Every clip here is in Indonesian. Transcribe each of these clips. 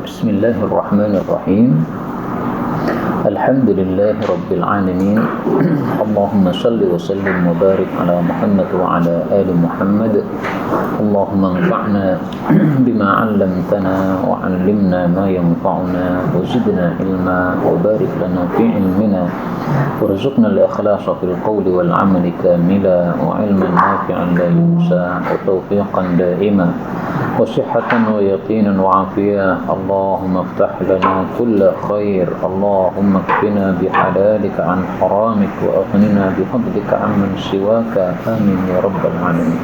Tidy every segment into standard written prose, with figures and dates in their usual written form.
Bismillahirrahmanirrahim. Alhamdulillahi Rabbil Alamin. Allahumma salli wa sallim wa barik ala Muhammad wa ala ali Muhammad. Allahumma anfa'na bima 'allamtana wa 'allimna ma yanfa'una wa zidna ilma wa barik lana fi ilmina warzuqna al-ikhlasa fil qawli wal 'amali kamila wa 'ilman nafi'an la yunsa wa tawfiqan da'ima wa sihhatan wa yaqinan wa 'afiyah. Allahumma iftah lana kulla khair. Allahumma kfina bihalalika an haramik wa aghnina bifadlika amman siwaka. Amin ya rabbal alamin.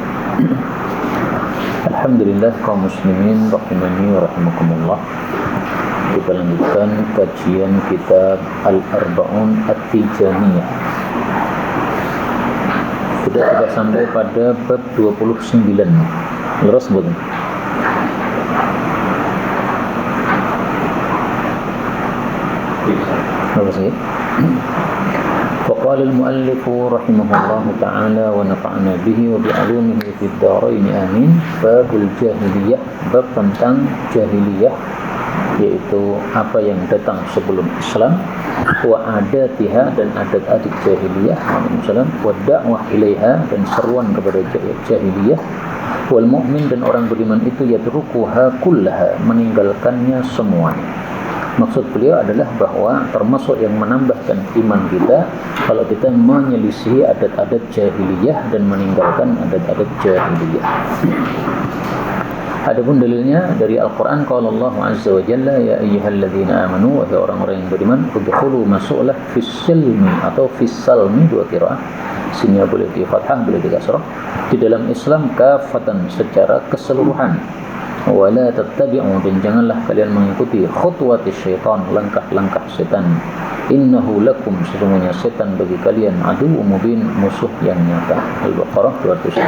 Alhamdulillah kaum muslimin rahimani wa rahimakumullah. Kita lanjutkan kajian kitab Al-Arba'un At-Tijaniyah. Sudah sampai pada bab 29. Leras bukan? Apa sih? فقال المؤلف رحمه الله تعالى ونفعنا به وبعلومه في الدارين آمين. باب الجاهلية, bab tentang jahiliyah, yaitu apa yang datang sebelum Islam, wa adatiha dan adat-adat jahiliyah, wa da'wah ilaiha dan seruan kepada jahiliyah, wal mu'min dan orang beriman itu yatrukuha kullaha, meninggalkannya semuanya. Maksud beliau adalah bahwa termasuk yang menambahkan iman kita kalau kita menyelisihi adat-adat jahiliyah dan meninggalkan adat-adat jahiliyah. Adapun dalilnya dari Al-Quran, qala Allah Azza wa Jalla, ya ayyuhalladzina amanu, wahai orang-orang yang beriman, udkhulu masuklah fis silmi atau fis salmi, dua qiraah. Sini boleh di fathah, boleh di kasrah. Di dalam Islam kafatan, secara keseluruhan. Wala tattabi'u, dan janganlah kalian mengikuti khutuwati syaitan, langkah-langkah setan. Innahu lakum, sesungguhnya setan bagi kalian adu mubin, musuh yang nyata. Al-Baqarah 200.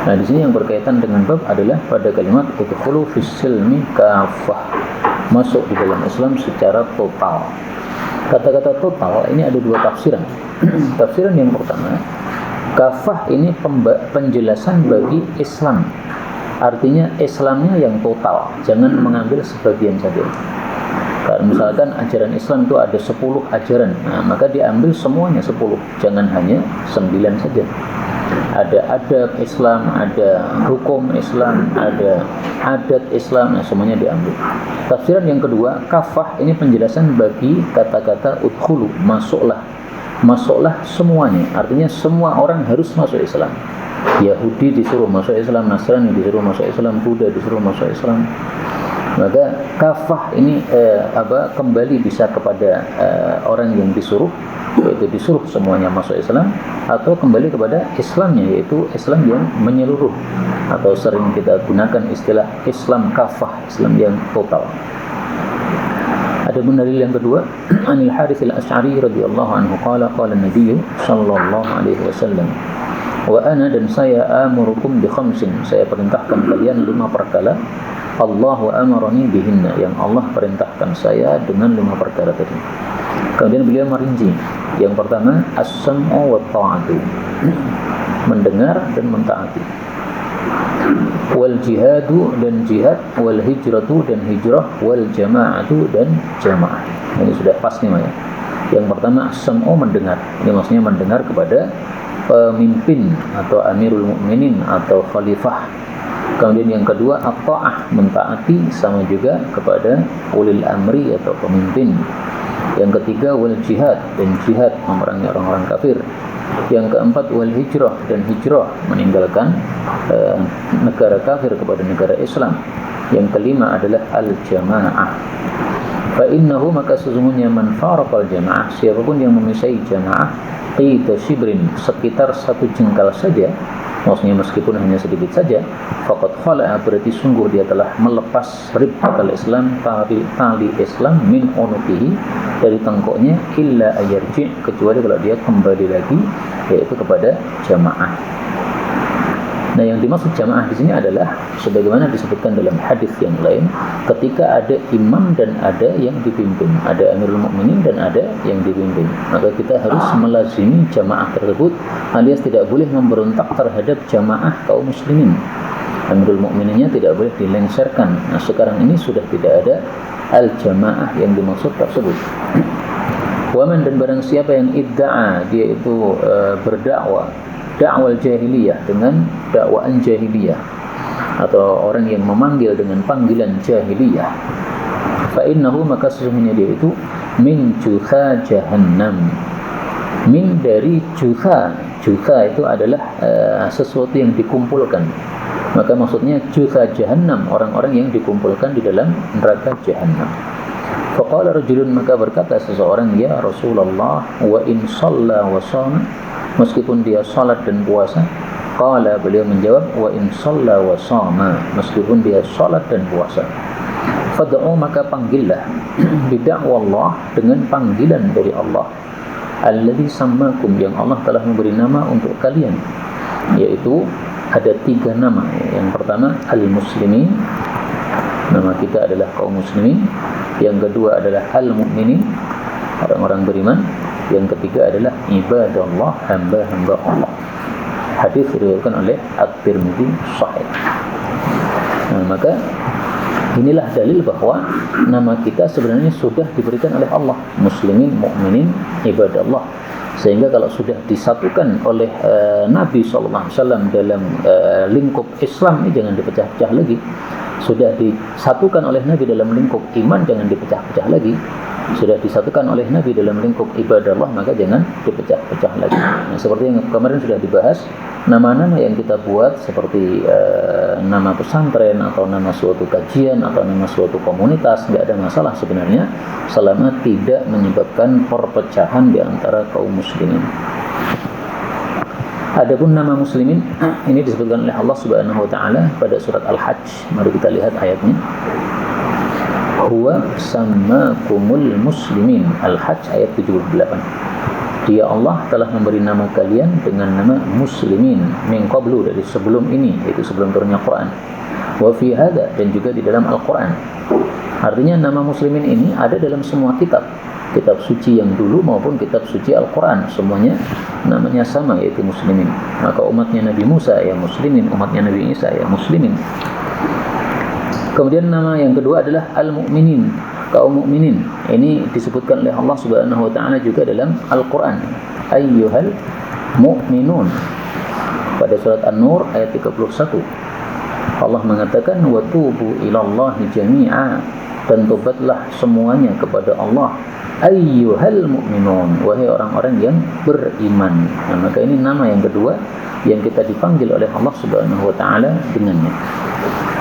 Nah, di sini yang berkaitan dengan bab adalah pada kalimat udkhulu fis silmi kafah, masuk di dalam Islam secara total. Kata-kata total ini ada dua tafsiran. Tafsiran yang pertama, kafah ini penjelasan bagi Islam. Artinya Islamnya yang total, jangan mengambil sebagian saja. Kalau misalkan ajaran Islam itu ada 10 ajaran, nah, maka diambil semuanya 10, jangan hanya 9 saja. Ada adab Islam, ada hukum Islam, ada adat Islam, nah, semuanya diambil. Tafsiran yang kedua, kafah ini penjelasan bagi kata-kata udkhulu, masuklah semuanya. Artinya semua orang harus masuk Islam. Yahudi disuruh masuk Islam, Nasrani disuruh masuk Islam, Buddha disuruh masuk Islam. Maka kafah ini kembali bisa kepada orang yang disuruh, yaitu disuruh semuanya masuk Islam, atau kembali kepada Islamnya, yaitu Islam yang menyeluruh, atau sering kita gunakan istilah Islam kafah, Islam yang total. Ada dalil yang kedua, Anil Harits Al-Asy'ari radhiyallahu anhu qala Nabi sallallahu alaihi wasallam, wa ana, dan saya amurukum bi khamsin, saya perintahkan kalian 5 perkara. Allahu amarani bihinna, yang Allah perintahkan saya dengan 5 perkara tadi. Kemudian beliau merinci. Yang pertama, as-sam'u wa ta'atu, mendengar dan mentaati. Wal jihadu, dan jihad. Wal hijratu, dan hijrah. Wal jama'atu, dan jamaah. Ini sudah pas nih ya. Yang pertama, as-sam'u, mendengar. Ini maksudnya mendengar kepada pemimpin atau amirul mukminin atau khalifah. Kemudian yang kedua, at-ta'ah, mentaati, sama juga kepada ulil amri atau pemimpin. Yang ketiga, wal jihad, dan jihad, memerangi orang-orang kafir. Yang keempat, wal hijrah, dan hijrah, meninggalkan negara kafir kepada negara Islam. Yang kelima adalah al-jamaah. Fa innahu, maka sesungguhnya man faraqal jamaah, siapapun yang memisai jamaah, qita shibrin, sekitar 1 jengkal saja, maksudnya meskipun hanya sedikit saja, faqad khala'a, berarti sungguh dia telah melepas ribqatal Islam, tali Islam, min unuqihi, dari tengkoknya, illa ayarji, kecuali kalau dia kembali lagi, yaitu kepada jamaah. Nah, yang dimaksud jamaah di sini adalah sebagaimana disebutkan dalam hadis yang lain, ketika ada imam dan ada yang dipimpin, ada amirul mukminin dan ada yang dipimpin, maka kita harus melazimi jamaah tersebut, alias tidak boleh memberontak terhadap jamaah kaum muslimin. Amirul Mukmininnya tidak boleh dilengsarkan. Nah, sekarang ini sudah tidak ada al-jamaah yang dimaksud tersebut. Waman, dan barang siapa yang idda'a, dia itu berdakwah dakwal jahiliyah, dengan dakwaan jahiliyah, atau orang yang memanggil dengan panggilan jahiliyah, fa innahu, maka sesungguhnya dia itu min jutha jahannam, min dari jutha. Jutha itu adalah sesuatu yang dikumpulkan, maka maksudnya jutha jahannam, orang-orang yang dikumpulkan di dalam neraka jahannam. Faqala rajulun, maka berkata seseorang, ya Rasulullah, wa in shalla wa shama, meskipun dia salat dan puasa. Qala, beliau menjawab, wa in shalla wa shama, meskipun dia salat dan puasa. Fad'u, maka panggillah, bid'awallah, dengan panggilan dari Allah, alladzi sammakum, yang Allah telah memberi nama untuk kalian, yaitu ada 3 nama. Yang pertama al-muslimin, nama kita adalah kaum muslimin. Yang kedua adalah al-mu'minin, orang-orang beriman. Yang ketiga adalah ibadallah, hamba-hamba Allah. Hadis diriwayatkan oleh At-Tirmidzi sahih. Nah, maka inilah dalil bahwa nama kita sebenarnya sudah diberikan oleh Allah, muslimin, mukminin, ibadallah. Sehingga kalau sudah disatukan oleh Nabi SAW dalam lingkup Islam, ini jangan dipecah-pecah lagi. Sudah disatukan oleh Nabi dalam lingkup iman, jangan dipecah-pecah lagi. Sudah disatukan oleh Nabi dalam lingkup ibadallah, maka jangan dipecah-pecah lagi. Nah, seperti yang kemarin sudah dibahas, nama-nama yang kita buat seperti nama pesantren, atau nama suatu kajian, atau nama suatu komunitas, tidak ada masalah sebenarnya, selama tidak menyebabkan perpecahan di antara kaum muslimin. Adapun nama muslimin ini disebutkan oleh Allah Subhanahu wa taala pada surat Al-Hajj. Mari kita lihat ayatnya. Huwa sammakumul muslimin. Al-Hajj ayat 78. Dia Allah telah memberi nama kalian dengan nama muslimin min qablu, dari sebelum ini, yaitu sebelum turunnya Quran. Wa fi hada, dan juga di dalam Al-Quran. Artinya nama muslimin ini ada dalam semua kitab suci yang dulu maupun kitab suci Al-Quran, semuanya namanya sama, yaitu muslimin. Maka umatnya Nabi Musa ya muslimin, umatnya Nabi Isa ya muslimin. Kemudian nama yang kedua adalah al-mu'minin, kaum mukminin. Ini disebutkan oleh Allah Subhanahu wa taala juga dalam Al-Quran, ayyuhal mu'minun, pada surat An-Nur ayat 31. Allah mengatakan, wa tubu ilallahi jami'a, dan tobatlah semuanya kepada Allah, ayyuhal mu'minun, wahai orang-orang yang beriman. Nah, maka ini nama yang kedua yang kita dipanggil oleh Allah Subhanahu wa taala dengannya.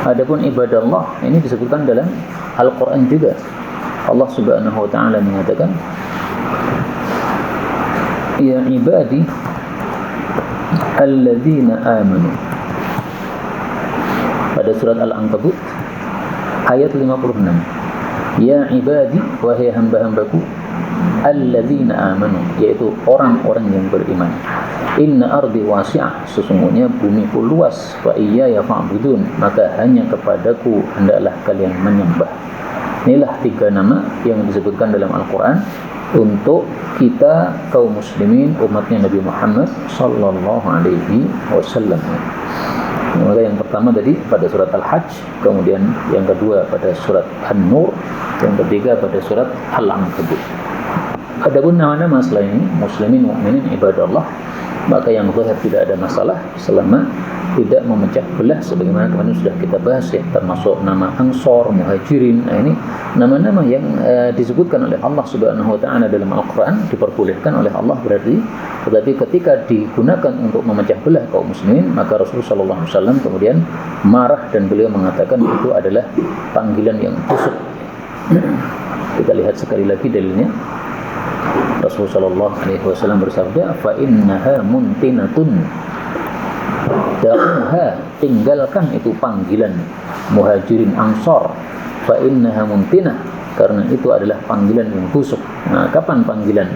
Adapun ibadallah ini disebutkan dalam Al-Qur'an juga. Allah Subhanahu wa taala mengatakan, ya ibadi alladzina amanu, pada surat Al-Ankabut ayat 56. Ya ibadi, wahai hamba-hambaku, alladzina amanu, yaitu orang-orang yang beriman. Inna ardi wasi'ah, sesungguhnya bumiku luas, fa iyaya fa'budun, maka hanya kepadaku hendaklah kalian menyembah. Inilah 3 nama yang disebutkan dalam Al-Quran untuk kita kaum muslimin, umatnya Nabi Muhammad sallallahu alaihi wasallam. Maka yang pertama tadi pada surat Al-Hajj, kemudian yang kedua pada surat An-Nur, yang ketiga pada surat Al-Ankabut. Adapun nama-nama selain ini, muslimin, mukminin, ibadallah, maka yang zahir tidak ada masalah selama tidak memecah belah, sebagaimana kemarin sudah kita bahas ya, termasuk nama Ansor, Muhajirin. Nah, ini nama-nama yang disebutkan oleh Allah Subhanahu wa taala dalam Al-Qur'an, diperbolehkan oleh Allah berarti, tetapi ketika digunakan untuk memecah belah kaum muslimin, maka Rasulullah sallallahu alaihi wasallam kemudian marah dan beliau mengatakan itu adalah panggilan yang busuk. Kita lihat sekali lagi dalilnya. Rasulullah sallallahu alaihi wasallam bersabda, fa innaha muntinatun, da'uha, tinggalkan itu panggilan Muhajirin Ansor, fa innaha muntinah, karena itu adalah panggilan yang busuk. Nah, kapan panggilan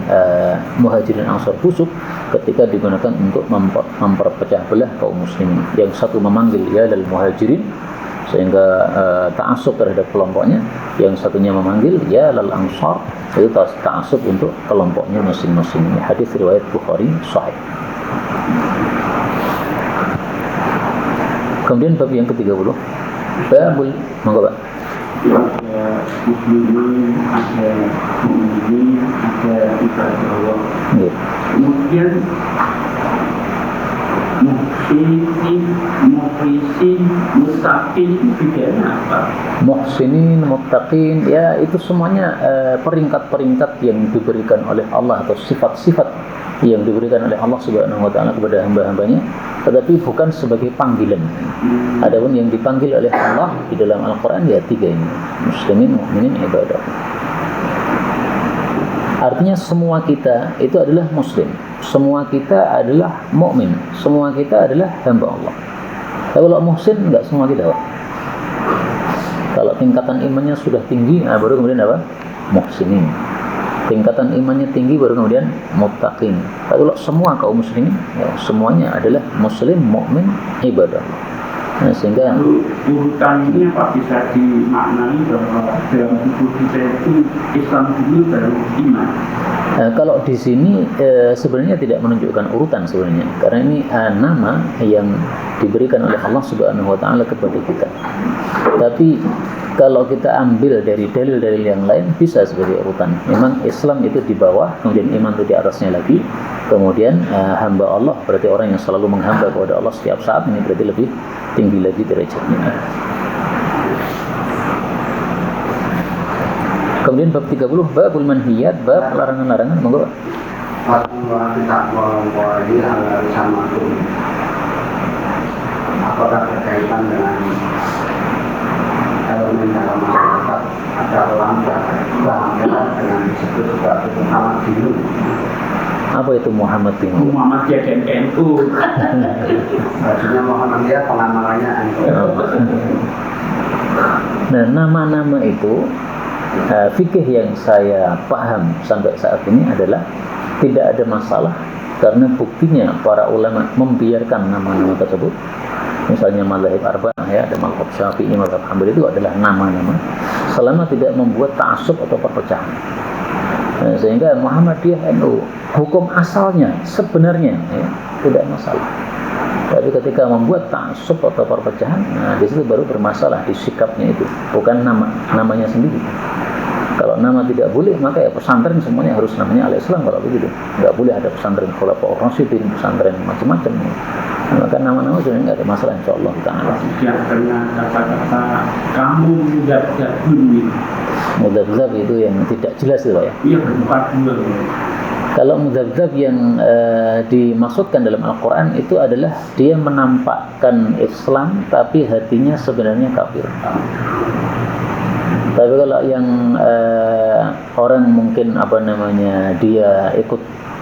Muhajirin Ansor busuk? Ketika digunakan untuk memperpecah belah kaum muslimin. Yang satu memanggil ya lal Muhajirin sehingga ta'assub terhadap kelompoknya, yang satunya memanggil ya lal Ansar, itu ta'assub untuk kelompoknya masing-masing. Hadis riwayat Bukhari sahih. Kemudian bab yang ke-30, babul, monggo Pak. Ada muslimin, ada mukminin, ada ibadah Allah. Nggih. Kemudian muhsin, mustaqim itu bedanya apa? Muhsinin, muttaqin, ya itu semuanya peringkat-peringkat yang diberikan oleh Allah atau sifat-sifat yang diberikan oleh Allah Subhanahu wa taala kepada hamba-hambanya, tetapi bukan sebagai panggilan. Adapun yang dipanggil oleh Allah di dalam Al-Qur'an ya tiga ini: muslimin, mukminin, ibadah. Artinya semua kita itu adalah muslim, semua kita adalah mukmin, semua kita adalah hamba Allah. Kalau muhsin enggak semua kita, Pak. Kalau tingkatan imannya sudah tinggi, baru kemudian apa? Muhsinin. Tingkatan imannya tinggi baru kemudian muttaqin. Kalau semua kaum muslimin ya, semuanya adalah muslim, mukmin, ibadah. Nah, sehingga urutan ini apa bisa dimaknai bahwa dalam tubuh kita itu Islam dulu baru iman. Kalau di sini sebenarnya tidak menunjukkan urutan sebenarnya, karena ini nama yang diberikan oleh Allah Subhanahu wa taala kepada kita. Tapi kalau kita ambil dari dalil-dalil yang lain bisa sebagai urutan. Memang Islam itu di bawah, kemudian iman itu di atasnya lagi, kemudian hamba Allah berarti orang yang selalu menghamba kepada Allah setiap saat, ini berarti lebih tinggi lagi derajatnya. Kemudian bab 30, babul manhiyat, bab larangan-larangan, monggo. Apakah berkaitan dengan elemen dalam masyarakat, ada orang dengan disebut sebagai Muhammad Dinu. Apa itu Muhammad Dinu? Muhammadiyah dan NU. Maksudnya Muhammadiyah pengamalannya NU. Nah, nama-nama itu fikih yang saya paham sampai saat ini adalah tidak ada masalah, karena buktinya para ulama membiarkan nama-nama tersebut. Misalnya mazhab arba'ah ya, ada mazhab Syafi'i, mazhab Hambali, itu adalah nama-nama selama tidak membuat ta'assub atau perpecahan. Nah, sehingga Muhammadiyah, NU, hukum asalnya sebenarnya ya, tidak masalah. Tapi ketika membuat ta'assub atau perpecahan, nah di situ baru bermasalah di sikapnya itu, bukan namanya sendiri. Kalau nama tidak boleh, maka ya pesantren semuanya harus namanya Al-Islam kalau begitu. Nggak boleh ada pesantren Khulafaur Rasyidin, pesantren macam-macam. Maka nama-nama sebenarnya nggak ada masalah, insyaallah taala. Tidak pernah kata-kata kamu mudadzabun. Mudadzab itu yang tidak jelas itu, Pak ya. Iya, berempat dua. Kalau mudadzab yang dimaksudkan dalam Al-Quran itu adalah dia menampakkan Islam tapi hatinya sebenarnya kafir. Tapi kalau yang orang mungkin dia ikut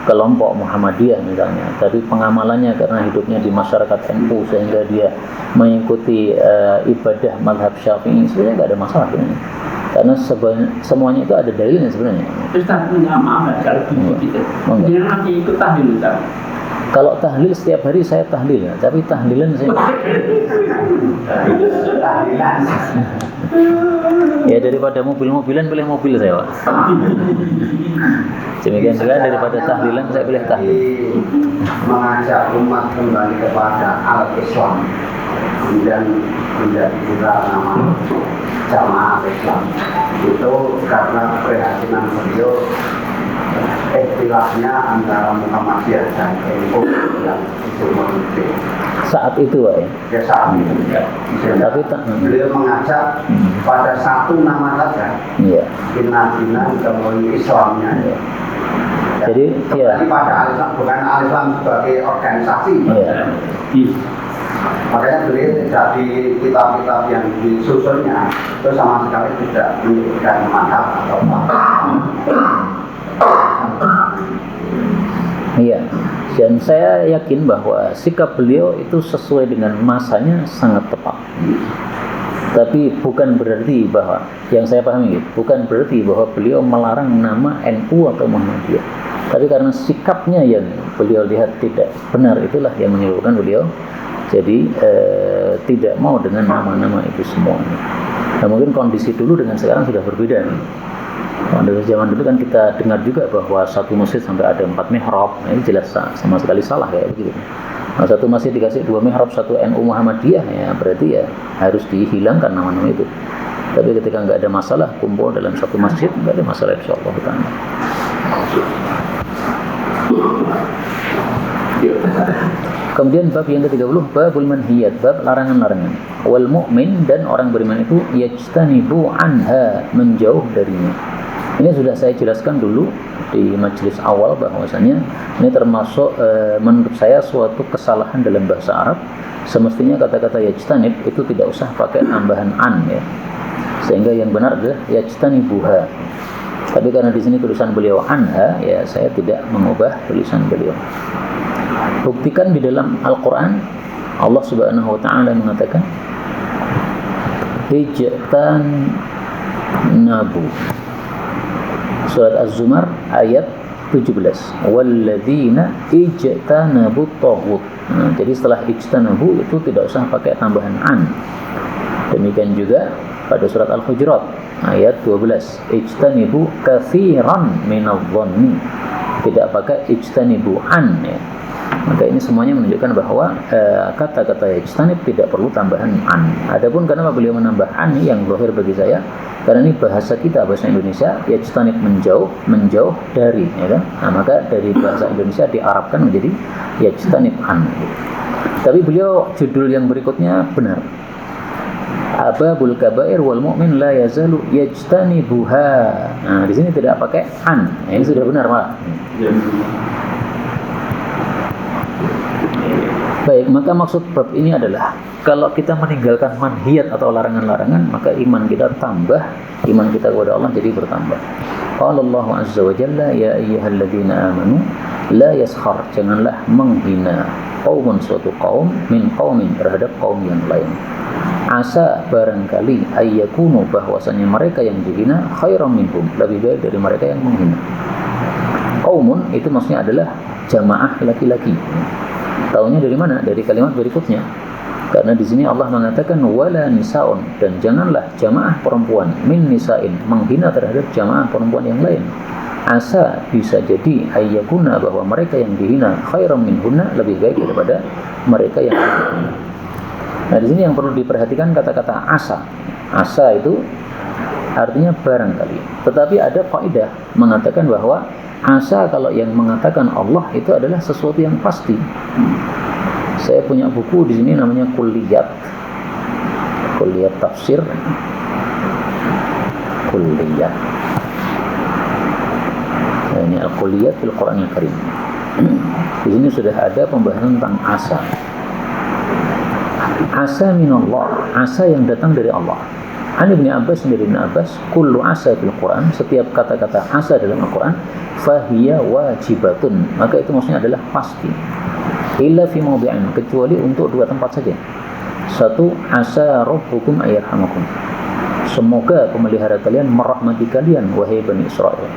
kelompok Muhammadiyah misalnya, tapi pengamalannya karena hidupnya di masyarakat NU sehingga dia mengikuti ibadah mazhab Syafi'i, sebenarnya nggak ada masalah sebenarnya. Karena semuanya itu ada dalilnya sebenarnya. Ustaz, maaf kalau begitu. Jangan lagi ikut tahlil, Ustaz. Kalau tahlil setiap hari saya tahlil, tapi tahlilan saya tahlilan. Ya daripada mobil-mobilan pilih mobil saya, Pak. Demikian juga daripada tahlilan saya pilih tahlil. Mengajak umat kembali kepada al-Islam, kemudian menjadi kita nama jamaah Islam itu karena keprihatinan beliau istilahnya antara Muhammadiyah dan NU yang itu memimpin saat itu, Pak ya. Ya saat itu ya. Tapi beliau mengajak pada satu nama saja. Iya. Bina kemudian Islamnya. Iya. Jadi ya. Pada Al-Islam, bukan Al-Islam sebagai organisasi. Iya. Makanya beliau tidak di kitab-kitab yang disusunnya itu sama sekali tidak menyebutkan madhab atau apa. Iya, dan saya yakin bahwa sikap beliau itu sesuai dengan masanya sangat tepat. Tapi bukan berarti bahwa, yang saya pahami, bukan berarti bahwa beliau melarang nama NU atau Muhammadiyah. Tapi karena sikapnya yang beliau lihat tidak benar, itulah yang menyebabkan beliau jadi tidak mau dengan nama-nama itu semuanya. Nah, mungkin kondisi dulu dengan sekarang sudah berbeda nih. Dari zaman dulu kan kita dengar juga bahwa satu masjid sampai ada 4 mihrab, nah, ini jelas sama sekali salah kayak begitu. Nah, satu masjid dikasih 2 mihrab, satu NU Muhammadiyah, ya berarti ya harus dihilangkan nama-nama itu. Tapi ketika nggak ada masalah kumpul dalam satu masjid, nggak ada masalah insyaallah ta'ala. Kemudian bab yang ke-30, babul manhiyat, bab larangan-larangan. Wal mu'min, dan orang beriman itu yajtanibu anha, menjauh darinya. Ini sudah saya jelaskan dulu di majelis awal bahwasanya ini termasuk menurut saya suatu kesalahan dalam bahasa Arab. Semestinya kata-kata yajtanib itu tidak usah pakai tambahan an, ya. Sehingga yang benar adalah yajtanibuha. Tapi karena di sini tulisan beliau anha, ya saya tidak mengubah tulisan beliau. Buktikan di dalam Al-Quran Allah Subhanahu wa ta'ala mengatakan ijtanabu, surat Az-Zumar ayat 17, walladzina ijtanabu taghut. Nah, jadi setelah ijtanabu itu tidak usah pakai tambahan an. Demikian juga pada surat Al-Hujurat ayat 12, ijtanibu katsiran minadh-dhanni, tidak pakai ijtanibu an, ya. Maka ini semuanya menunjukkan bahwa kata-kata yajtanib tidak perlu tambahan an. Adapun kenapa beliau menambah an yang zahir bagi saya, karena ini bahasa kita, bahasa Indonesia, yajtanib menjauh, menjauh dari, ya kan? Nah, maka dari bahasa Indonesia diarabkan menjadi yajtanib an. Tapi beliau judul yang berikutnya benar. Ababul kabair wal mu'min la yazalu yajtanibuha. Nah, di sini tidak pakai an. Nah, ini sudah benar, Pak. Baik, maka maksud bab ini adalah kalau kita meninggalkan manhiyat atau larangan-larangan, maka iman kita tambah, iman kita kepada Allah jadi bertambah. Qala Allah Azza wa Jalla, ya ayyuhalladzina amanu la yaskhar, janganlah menghina qaumun, suatu kaum, min qaumin, terhadap kaum yang lain. Asa, barangkali, ayyakunu, bahwasanya mereka yang dihina khairan minhum, lebih baik dari mereka yang menghina. Qaumun itu maksudnya adalah jamaah laki-laki. Taunya dari mana? Dari kalimat berikutnya. Karena di sini Allah mengatakan wala nisaun, dan janganlah jamaah perempuan, min nisain, menghina terhadap jamaah perempuan yang lain. Asa, bisa jadi, ayyakuna, bahwa mereka yang dihina khairan minhunna, lebih baik daripada mereka yang dihina. Nah, di sini yang perlu diperhatikan kata-kata asa. Asa itu artinya barangkali. Tetapi ada kaidah mengatakan bahwa asa kalau yang mengatakan Allah itu adalah sesuatu yang pasti. Saya punya buku di sini namanya Kulliyat Tafsir. Kulliyat. Nah, ini Al-Kulliyat fil Qur'anil Karim. Di sini sudah ada pembahasan tentang asa. Asa minallah, asa yang datang dari Allah. An Ibnu Abbas, dari Ibnu Abbas, kullu asa fil Quran, setiap kata-kata asa dalam Al-Quran, fahiya wajibatun, maka itu maksudnya adalah pasti. Illa fi mawdi'in, kecuali untuk 2 tempat saja. Satu, asa rabbukum ayyarhamakum, semoga pemelihara kalian merahmati kalian, wahai Bani Israel.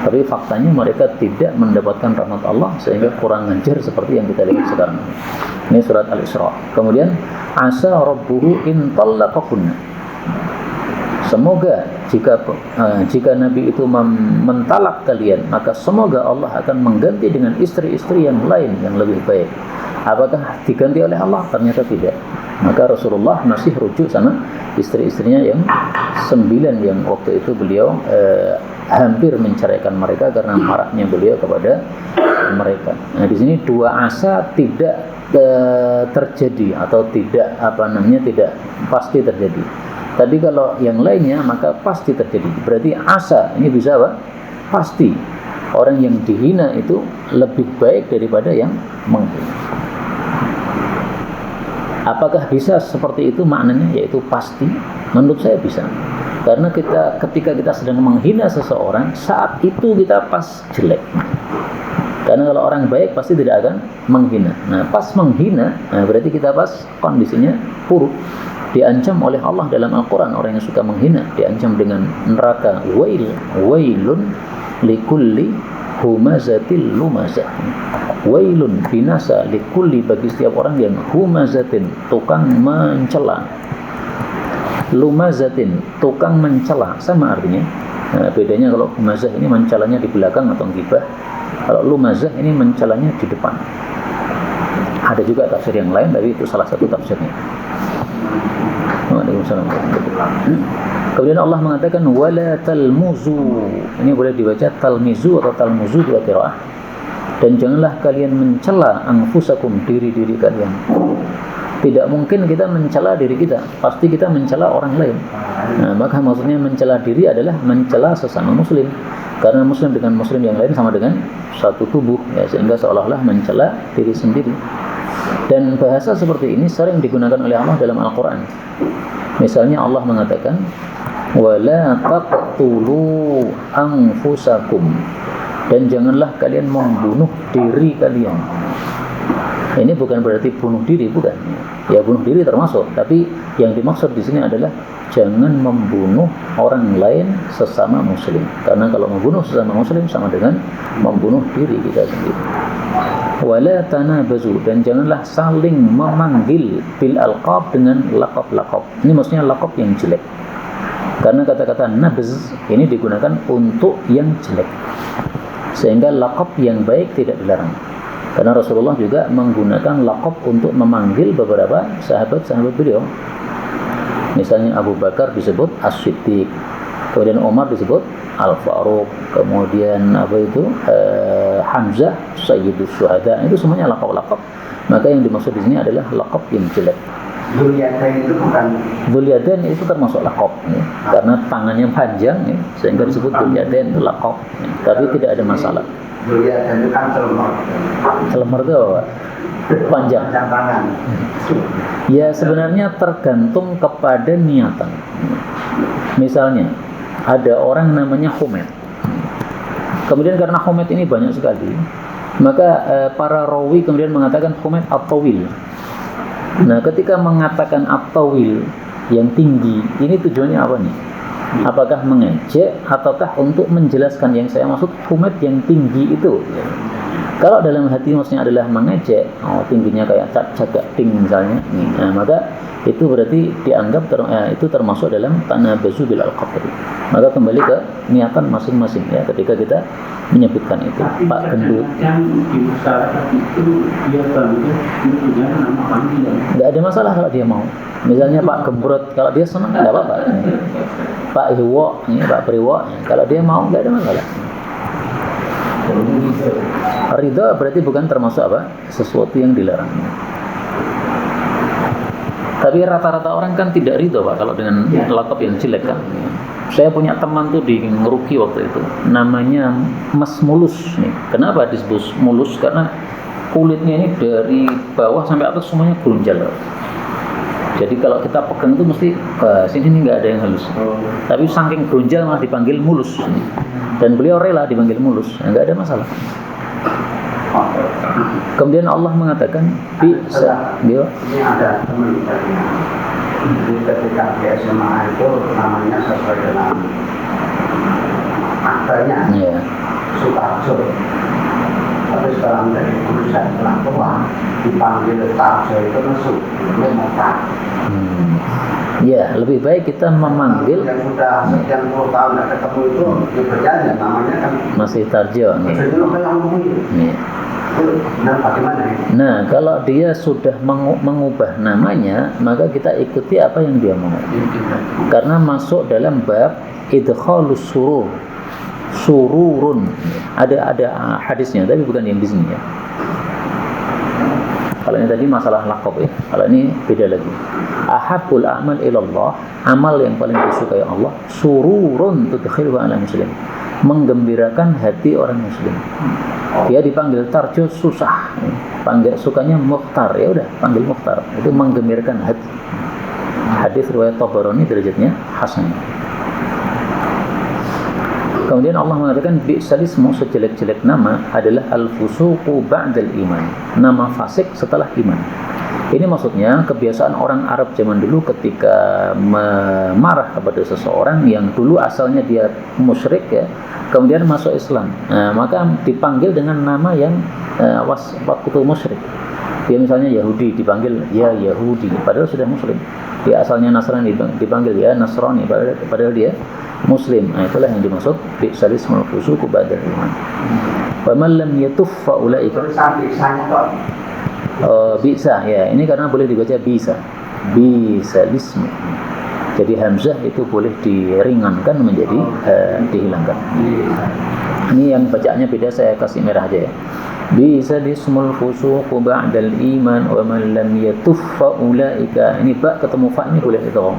Tapi faktanya mereka tidak mendapatkan rahmat Allah, sehingga kurang ajar seperti yang kita lihat sekarang. Ini surat Al-Isra. Kemudian asa rabbuhu in tallaqakunna, semoga jika Nabi itu mentalak kalian, maka semoga Allah akan mengganti dengan istri-istri yang lain yang lebih baik. Apakah diganti oleh Allah? Ternyata tidak. Maka Rasulullah masih rujuk sama istri-istrinya yang 9 yang waktu itu beliau hampir menceraikan mereka karena marahnya beliau kepada mereka. Nah, di sini 2 asa tidak terjadi atau tidak tidak pasti terjadi. Tapi kalau yang lainnya maka pasti terjadi. Berarti asa ini bisa apa? Pasti. Orang yang dihina itu lebih baik daripada yang menghina. Apakah bisa seperti itu maknanya? Yaitu pasti. Menurut saya bisa. Karena ketika kita sedang menghina seseorang, saat itu kita pas jelek. Karena kalau orang baik pasti tidak akan menghina. Nah, pas menghina, nah berarti kita pas kondisinya buruk. Diancam oleh Allah dalam Al-Quran, orang yang suka menghina diancam dengan neraka. Wailun likulli humazatil lumazah. Wailun, binasa, likulli, bagi setiap orang yang humazatin, tukang mencela. Lumazatin, tukang mencela, sama artinya. Nah, bedanya kalau humazah ini mencelanya di belakang atau gibah. Kalau lumazah ini mencelanya di depan. Ada juga tafsir yang lain, tapi itu salah satu tafsirnya. Waalaikumsalam. Kemudian Allah mengatakan wala talmuzu. Ini boleh dibaca talmizu atau talmuzu dua qiraah. Dan janganlah kalian mencela anfusakum, diri-diri kalian. Tidak mungkin kita mencela diri kita, pasti kita mencela orang lain. Nah, maka maksudnya mencela diri adalah mencela sesama muslim. Karena muslim dengan muslim yang lain sama dengan satu tubuh, ya, sehingga seolah-olah mencela diri sendiri. Dan bahasa seperti ini sering digunakan oleh Allah dalam Al-Quran. Misalnya Allah mengatakan wala taqtulu anfusakum, dan janganlah kalian membunuh diri kalian. Ini bukan berarti bunuh diri, bukan. Ya, bunuh diri termasuk, tapi yang dimaksud di sini adalah jangan membunuh orang lain sesama muslim. Karena kalau membunuh sesama muslim sama dengan membunuh diri kita sendiri. Wala tanabazu, dan janganlah saling memanggil bil alqab, dengan laqab-laqab. Ini maksudnya laqab yang jelek. Karena kata-kata nabz ini digunakan untuk yang jelek. Sehingga laqab yang baik tidak dilarang. Karena Rasulullah juga menggunakan laqab untuk memanggil beberapa sahabat-sahabat beliau. Misalnya Abu Bakar disebut As-Siddiq, kemudian Umar disebut Al-Faruq, kemudian Hamzah Sayyidus Syuhada. Itu semuanya laqab-laqab. Maka yang dimaksud di sini adalah laqab yang jelek. Dzul-Yadain itu bukan. Dzul-Yadain itu termasuk laqab, ya. Karena tangannya panjang, ya, sehingga disebut Dzul-Yadain itu laqab, ya. Tapi tidak ada masalah. Dzul-Yadain itu kan celemar. Celemar itu apa? Panjang. Panjang tangan. Ya, sebenarnya tergantung kepada niatan. Misalnya ada orang namanya Humaid. Kemudian karena Humaid ini banyak sekali, maka para rawi kemudian mengatakan Humaid at-Tawil. Nah, ketika mengatakan at-Tawil yang tinggi, ini tujuannya apa nih? Apakah mengejek ataukah untuk menjelaskan? Yang saya maksud Humaid yang tinggi itu. Kalau dalam hati maksudnya adalah mengejek, tingginya kayak Cak Ting misalnya, nah, maka itu berarti dianggap itu termasuk dalam tanabazu bil alqab. Maka kembali ke niatan masing-masing, ya, ketika kita menyebutkan itu. Tapi Pak Gendut. Di masyarakat itu dia punya nama panggilan. Nggak ada masalah kalau dia mau. Misalnya Pak Gembrot, kalau dia senang nggak apa-apa. Pak Iwo, Pak Priwo, kalau dia mau nggak ada masalah. Ridha berarti bukan termasuk apa? Sesuatu yang dilarang. Tapi rata-rata orang kan tidak ridha, Pak, kalau dengan laqab yang jelek kan. Saya punya teman tuh di Ngeruki waktu itu, namanya Mas Mulus nih. Kenapa disebut mulus? Karena kulitnya ini dari bawah sampai atas semuanya grunjal. Jadi kalau kita pegang itu mesti sini nggak ada yang halus. Tapi saking grunjal malah dipanggil mulus. Dan beliau rela dipanggil mulus, nggak ada masalah. Kemudian Allah mengatakan bisa dia. Ini ada teman saya. Jadi ketika di SMA itu namanya sesuai dengan aktanya, Sutarjo. Tapi sekarang dari jurusan setelah tua dipanggil Tarjo itu nesu, itu Mekah. Ya, lebih baik kita memanggil yang sudah sekian puluh tahun tidak ketemu itu dipercaya namanya kan masih Tarjo. jadi lo kayak ngomong itu. Nah, bagaimana ini? Nah, kalau dia sudah mengubah namanya, maka kita ikuti apa yang dia mau. Karena masuk dalam bab idkhalus surur. Sururun. Ada hadisnya, tapi bukan yang di sini, ya. Kalau ini tadi masalah laqab, ya. Kalau ini beda lagi. Ahabbul a'mal ilallah, amal yang paling disukai Allah, sururun tudkhiluhu ala muslim. Menggembirakan hati orang muslim. Dia dipanggil Tarjo susah, panggil sukanya Mukhtar, ya udah panggil Mukhtar, itu menggembirakan hati. Hadis riwayat Tabarani derajatnya hasan. Kemudian Allah mengatakan bi'salismu, sejelek-jelek nama adalah al-fusuqu ba'dal iman, nama fasik setelah iman. Ini maksudnya kebiasaan orang Arab zaman dulu ketika marah kepada seseorang yang dulu asalnya dia musyrik, ya, kemudian masuk Islam. Nah, maka dipanggil dengan nama yang waktu musyrik. Dia misalnya Yahudi, dipanggil ya Yahudi, padahal sudah Muslim. Dia asalnya Nasrani, dipanggil ya Nasrani, padahal dia Muslim. Nah, itulah yang dimaksud bi'salismul fusuqu ba'dal iman. Wa man lam yatuf fa ulaika. Bisa ya, ini karena boleh dibaca bisa. Bisa lismu. Jadi hamzah itu boleh diringankan menjadi dihilangkan. Ini yang bacaannya beda, saya kasih merah aja ya. Bisa lismul fusuq ba'dal iman wa man lam yatuf fa ulaika. Ini ba ketemu fa ini boleh idgham.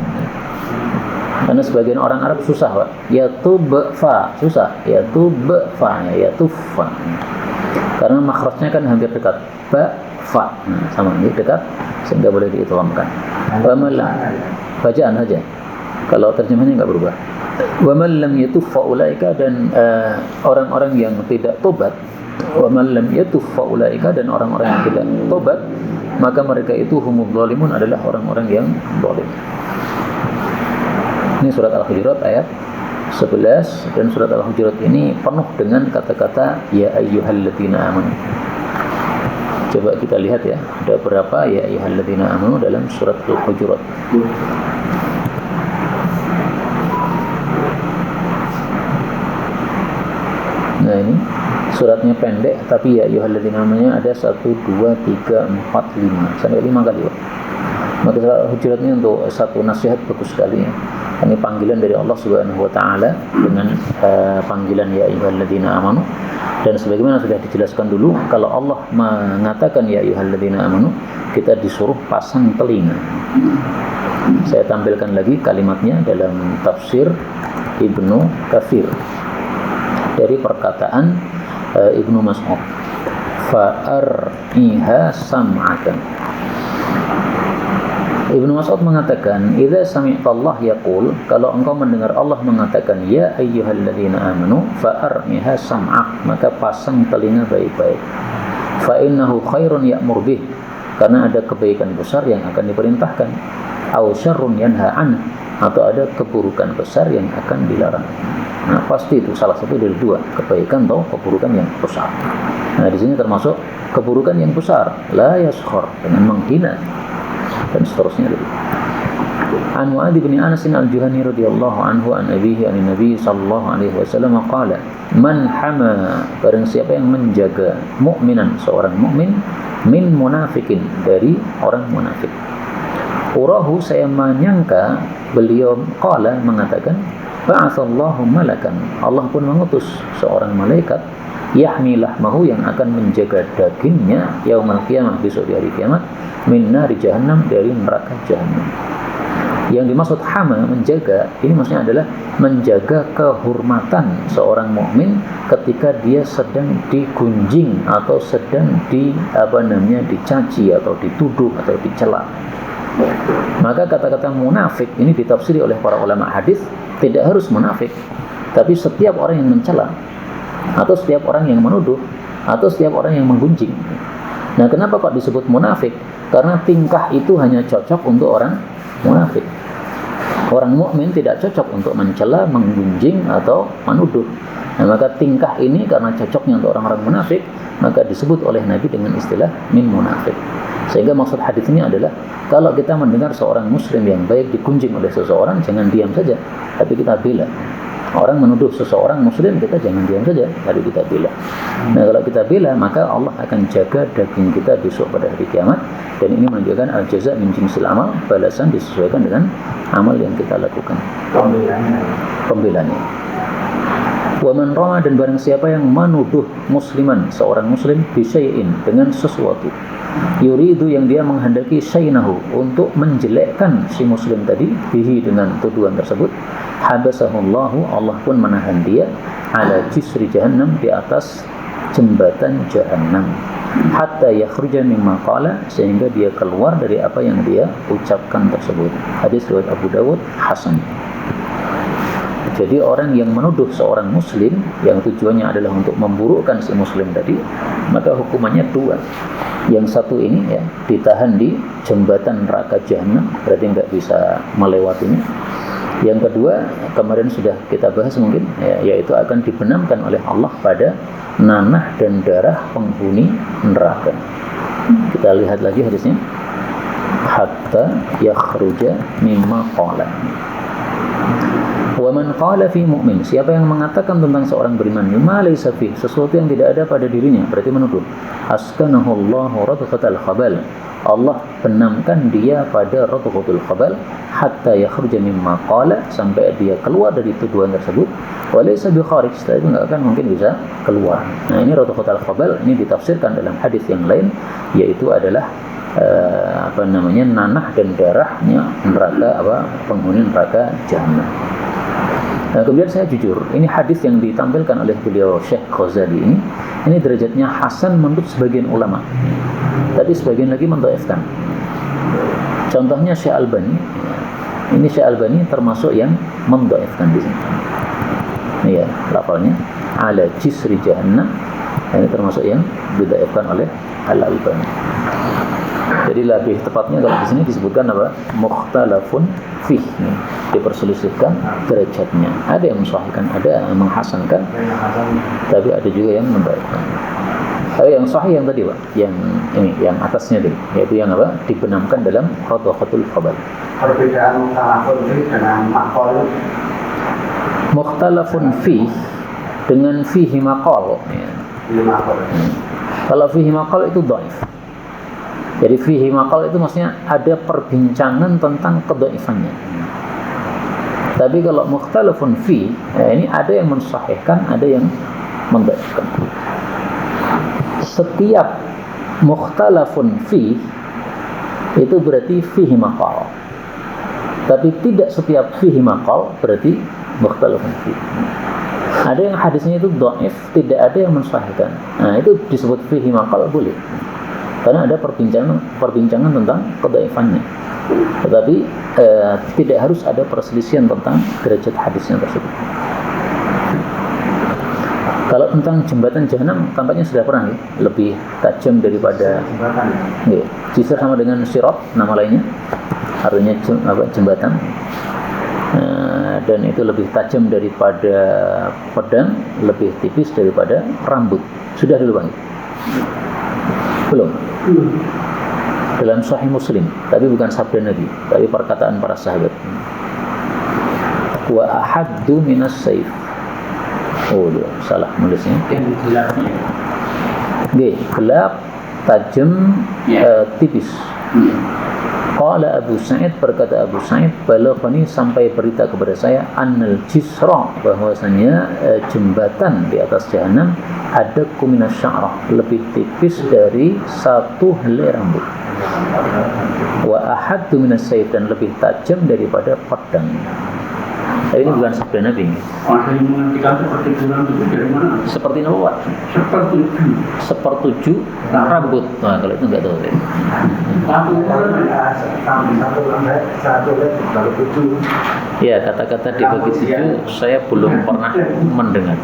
Karena sebagian orang Arab susah, Pak. Yatub fa susah, yatub fa ya, yatuf fa. Karena makhrajnya kan hampir dekat. Ba fa. Sama ini dekat sehingga boleh diidghamkan. Wa man lam, bacaan saja. Kalau terjemahannya enggak berubah. Wa man lam yatuf fa ulaika, dan orang-orang yang tidak tobat. Wa man lam yatuf fa ulaika, dan orang-orang yang tidak tobat, maka mereka itu humul zalimun, adalah orang-orang yang zalim. Ini surat Al-Hujurat ayat 11, dan surat Al-Hujurat ini penuh dengan kata-kata ya ayyuhalladzina amanu. Coba kita lihat ya, ada berapa ya ayyuhalladzina amanu dalam surat Al-Hujurat. Nah ini suratnya pendek, tapi ya ayyuhalladzina amanu ada 1, 2, 3, 4, 5 sampai 5 kali, Pak. Maka surat Al-Hujurat ini untuk satu nasihat bagus sekali ya. Ini panggilan dari Allah Subhanahu wa taala dengan panggilan ya ayyuhalladzina amanu, dan sebagaimana sudah dijelaskan dulu, kalau Allah mengatakan ya ayyuhalladzina amanu, kita disuruh pasang telinga. Saya tampilkan lagi kalimatnya dalam tafsir Ibnu Katsir dari perkataan Ibnu Mas'ud, fa'ar'iha sam'atan. Ibnu Mas'ud mengatakan, idza sami'tallah yaqul, kalau engkau mendengar Allah mengatakan ya ayyuhalladzina amanu fa'armiha sam'ak, maka pasang telinga baik-baik. Fa innahu khairun ya'mur bih, karena ada kebaikan besar yang akan diperintahkan. Aw syarrun yanha an, atau ada keburukan besar yang akan dilarang. Nah, pasti itu salah satu dari dua, kebaikan atau keburukan yang besar. Nah, di sini termasuk keburukan yang besar, la yaskhar, dengan menghina dan seterusnya. An Mu'adz bin Anas al-Juhani radhiyallahu anhu an abihi an Nabi sallallahu alaihi wasallam qala, man hama, barang siapa yang menjaga mukminan, seorang mukmin, min munafikin, dari orang munafik. Urahu, saya menyangka beliau qala, mengatakan, ba'atsallahu malakan, Allah pun mengutus seorang malaikat, yahmi lahmahu, yang akan menjaga dagingnya, yaumul qiyamah, besok di hari kiamat, min nari jahannam, dari neraka jahannam. Yang dimaksud hama, menjaga, ini maksudnya adalah menjaga kehormatan seorang mukmin ketika dia sedang digunjing atau sedang dicaci atau dituduh atau dicela. Maka kata-kata munafik ini ditafsiri oleh para ulama hadis, tidak harus munafik, tapi setiap orang yang mencela, atau setiap orang yang menuduh, atau setiap orang yang menggunjing. Nah, kenapa kok disebut munafik? Karena tingkah itu hanya cocok untuk orang munafik. Orang mukmin tidak cocok untuk mencela, menggunjing, atau menuduh. Nah, maka tingkah ini karena cocoknya untuk orang-orang munafik, maka disebut oleh Nabi dengan istilah min munafik. Sehingga maksud hadis ini adalah, kalau kita mendengar seorang muslim yang baik digunjing oleh seseorang, jangan diam saja, tapi kita bela. Orang menuduh seseorang muslim, kita jangan diam saja, tapi kita bela. Nah, kalau kita bela, maka Allah akan jaga daging kita besok pada hari kiamat. Dan ini menunjukkan al-jaza min jinsil amal, balasan disesuaikan dengan amal yang kita lakukan. Pembelanya. Wa man rama, dan barang siapa yang menuduh musliman, seorang muslim, bisyai'in, dengan sesuatu, yuridu, yang dia menghendaki, syai'nahu, untuk menjelekkan si muslim tadi, bihi, dengan tuduhan tersebut, habasahullahu, Allah pun menahan dia, ala jisri jahannam, di atas jembatan jahannam, hatta yakhruja mimma qala, sehingga dia keluar dari apa yang dia ucapkan tersebut. Hadis riwayat Abu Dawud, hasan. Jadi orang yang menuduh seorang muslim yang tujuannya adalah untuk memburukkan si muslim tadi, maka hukumannya dua. Yang satu ini ya, ditahan di jembatan neraka jahannam, berarti nggak bisa melewatinya. Yang kedua, kemarin sudah kita bahas mungkin ya, yaitu akan dibenamkan oleh Allah pada nanah dan darah penghuni neraka. Kita lihat lagi hadisnya, hatta yakhruja mimma qala. Wa Wa man qala fi mu'min, siapa yang mengatakan tentang seorang beriman, ma laysa fi, sesuatu yang tidak ada pada dirinya, berarti menuduh. Askanahullahu radghatal khabal, Allah benamkan dia pada radghatul khabal hatta yakhruja mimma qala, sampai dia keluar dari tuduhan tersebut. Wa laysa bi kharij, tapi enggak akan mungkin bisa keluar. Nah, ini radghatul khabal ini ditafsirkan dalam hadis yang lain, yaitu adalah nanah dan darahnya neraka, penghuni neraka jahanam. Nah, kemudian saya jujur, ini hadis yang ditampilkan oleh beliau Syekh Ghazali ini derajatnya hasan menurut sebagian ulama, tapi sebagian lagi mendhaifkan. Contohnya Syekh Albani, ini Syekh Albani termasuk yang mendhaifkan di sini. Ini ya lafalnya ala jisri jahannam, ini termasuk yang didhaifkan oleh Al-Albani. Jadi lebih tepatnya kalau di sini disebutkan apa? Mukhtalafun fih, diperselisihkan derajatnya. Ada yang mensahihkan, ada yang menghasankan, tapi ada juga yang mendhaifkan. Yang sahih yang tadi, Pak, yang atasnya tadi, yaitu yang apa? Dibenamkan dalam radghatul khabal. Perbedaan mukhtalafun fih dengan maqal. Mukhtalafun fih dengan fihi maqal. Ya. Kalau fihi maqal itu dhaif. Jadi fihi maqal itu maksudnya ada perbincangan tentang kedhaifannya. Tapi kalau mukhtalafun fi, ini ada yang mensahihkan, ada yang mendhaifkan. Setiap mukhtalafun fi itu berarti fihi maqal. Tapi tidak setiap fihi maqal berarti mukhtalafun fi. Ada yang hadisnya itu dhaif, tidak ada yang mensahihkan. Nah, itu disebut fihi maqal boleh. Karena ada perbincangan tentang kedhaifannya. Tetapi tidak harus ada perselisihan tentang derajat hadisnya tersebut. Kalau tentang jembatan jahanam tampaknya sudah pernah ya? Lebih tajam daripada ya. Jisr sama dengan sirat, nama lainnya artinya jembatan. Dan itu lebih tajam daripada pedang, lebih tipis daripada rambut. Sudah dulu Bang? Belum? Dalam Sahih Muslim, tapi bukan sabda Nabi, tapi perkataan para sahabat. Wa ahaddu minas sayf. Oh, salah nulisnya. Gelap, tajam, tipis. Qala Abu Sa'id, berkata Abu Sa'id, balaghani, sampai berita kepada saya, annal jisra, bahwasanya jembatan di atas jahanam ada kuminas sya'rah, lebih tipis dari satu helai rambut. Wa ahaddu minas sayf, dan lebih tajam daripada pedang. Tapi ini bukan sabda Nabi. Ada yang mengartikan seperti bulan itu dari mana? Seperti apa, Pak? Sepertujuh rambut. Nah, kalau itu enggak tahu saya. Satu baru 7. Ya, kata-kata dibagi 7 saya belum pernah mendengar.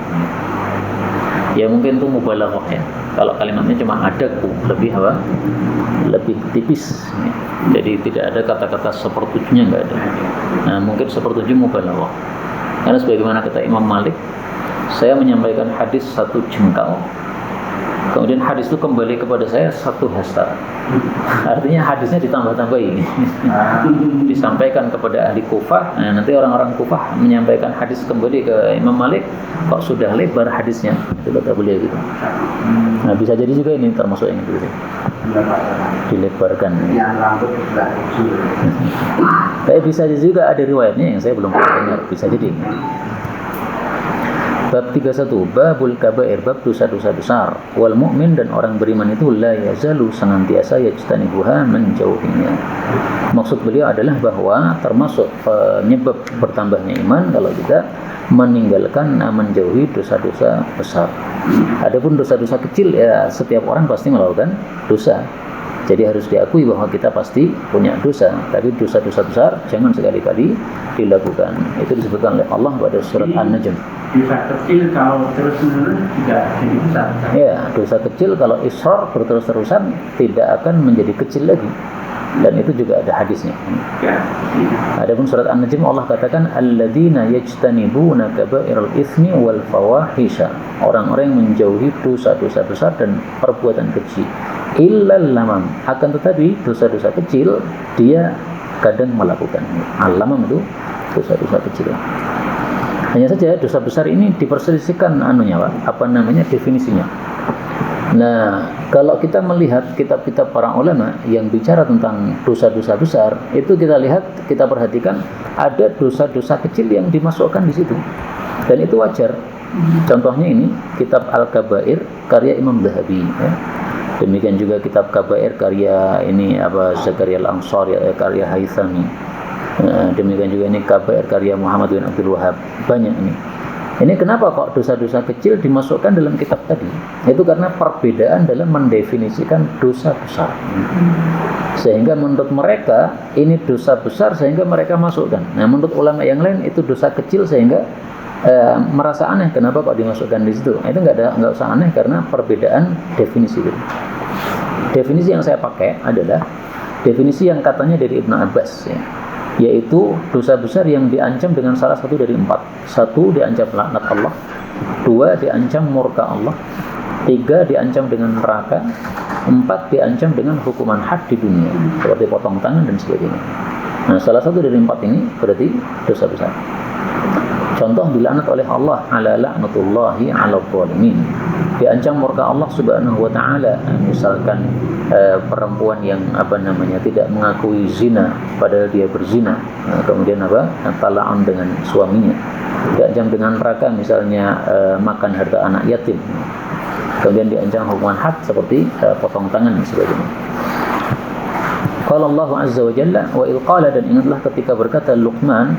Ya mungkin itu mubalaghah ya. Kalau kalimatnya cuma adaku, lebih apa? Lebih tipis. Ya. Jadi tidak ada kata-kata sepertujuhnya, enggak ada. Nah, mungkin sepertujuh mubalaghah. Karena sebagaimana kata Imam Malik, saya menyampaikan hadis 1 jengkal. Kemudian hadis itu kembali kepada saya 1 hasta. Artinya hadisnya ditambah-tambahi. Disampaikan kepada ahli Kufah. Nah, nanti orang-orang Kufah menyampaikan hadis kembali ke Imam Malik, kok sudah lebar hadisnya. Itu kata beliau gitu. Nah, bisa jadi juga ini termasuk yang itu. Dilebarkan. Yang rambut sebelah 7. Tapi bisa juga ada riwayatnya yang saya belum pernah dengar. Bisa jadi. Bab 31, babul kabair, bab dosa-dosa besar. Wal mu'min, dan orang beriman itu la yazalu, senantiasa yajtanibuha, menjauhinya. Maksud beliau adalah bahwa termasuk penyebab bertambahnya iman kalau kita meninggalkan, menjauhi dosa-dosa besar. Adapun dosa-dosa kecil, ya setiap orang pasti melakukan dosa. Jadi harus diakui bahwa kita pasti punya dosa. Tapi dosa-dosa besar jangan sekali-kali dilakukan. Itu disebutkan oleh Allah pada surat An-Najm. Dosa kecil kalau terus-menerus tidak jadi besar. Ya, dosa kecil kalau israr berterus-terusan tidak akan menjadi kecil lagi. Dan itu juga ada hadisnya. Adapun surat An-Najm Allah katakan alladzina yajtanibuna kaba'iral itsmi wal fawahisha. Orang-orang yang menjauhi dosa-dosa besar dan perbuatan kecil. Illal lamam, akan tetapi dosa-dosa kecil dia kadang melakukan. Al-lamam itu dosa-dosa kecil. Hanya saja dosa besar ini diperselisihkan definisinya. Nah, kalau kita melihat kitab-kitab para ulama yang bicara tentang dosa-dosa besar, itu kita perhatikan ada dosa-dosa kecil yang dimasukkan di situ. Dan itu wajar. Contohnya ini kitab Al-Kabair karya Imam Zahabi, ya. Demikian juga kitab Kabair karya Zakaria Al-Ansari, karya Haythami. Demikian juga ini Kabair karya Muhammad bin Abdul Wahhab. Banyak ini. Ini kenapa kok dosa-dosa kecil dimasukkan dalam kitab tadi? Itu karena perbedaan dalam mendefinisikan dosa besar. Sehingga menurut mereka ini dosa besar sehingga mereka masukkan. Nah, menurut ulama yang lain itu dosa kecil sehingga merasa aneh kenapa kok dimasukkan di situ. Itu nggak usah aneh karena perbedaan definisi itu. Definisi yang saya pakai adalah definisi yang katanya dari Ibnu Abbas, ya. Yaitu dosa besar yang diancam dengan salah satu dari 4. 1, diancam laknat Allah. 2, diancam murka Allah. 3, diancam dengan neraka. 4, diancam dengan hukuman had di dunia, seperti potong tangan dan sebagainya. Nah, salah satu dari 4 ini berarti dosa besar. Contoh, dilaknat oleh Allah, ala la'natullahi 'alal zalimin. Diancam murka Allah Subhanahu wa taala, misalkan perempuan yang tidak mengakui zina padahal dia berzina, kemudian tala'an dengan suaminya. Diancam dengan neraka misalnya makan harta anak yatim. Kemudian diancam hukuman had seperti potong tangan dan sebagainya. Qala Allah azza wa jalla wa il qala, dan ingatlah ketika berkata Luqman,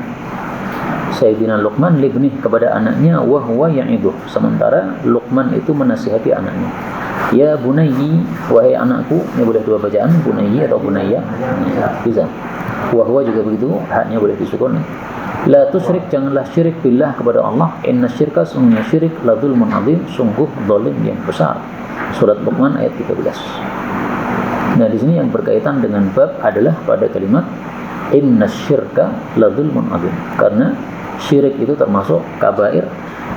Sayyidina Luqman libnih, kepada anaknya, wa huwa ya'iduh, sementara Luqman itu menasihati anaknya. Ya bunayyi, wahai anakku. Ini boleh dua bacaan, bunayyi atau bunayya, bisa. Wa huwa juga begitu, haknya boleh disukun. La tusyrik, janganlah syirik billah, kepada Allah. Inna syirka, sungguhnya syirik, la dzulmun adzim, sungguh zalim yang besar. Surat Luqman ayat 13. Nah, di sini yang berkaitan dengan bab adalah pada kalimat inna syirka la dzulmun adzim, karena syirik itu termasuk kabair,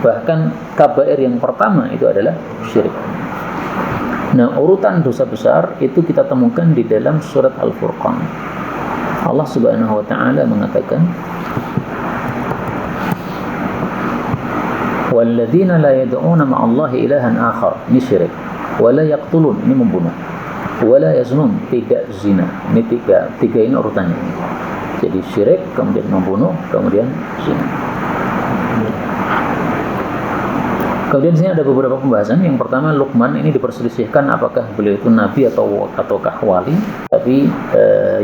bahkan kabair yang pertama itu adalah syirik. Nah, urutan dosa besar itu kita temukan di dalam surat Al-Furqan. Allah Subhanahu wa taala mengatakan, walladzina la yad'una ma'allahi ilahan akhar, ini syirik. Wala yaqtulun, ini membunuh. Wala yaznun, tidak zina. Ini tiga ini urutannya. Jadi syirik, kemudian membunuh, kemudian zina. Kemudian di sini ada beberapa pembahasan. Yang pertama, Luqman ini diperselisihkan apakah beliau itu nabi ataukah wali. Tapi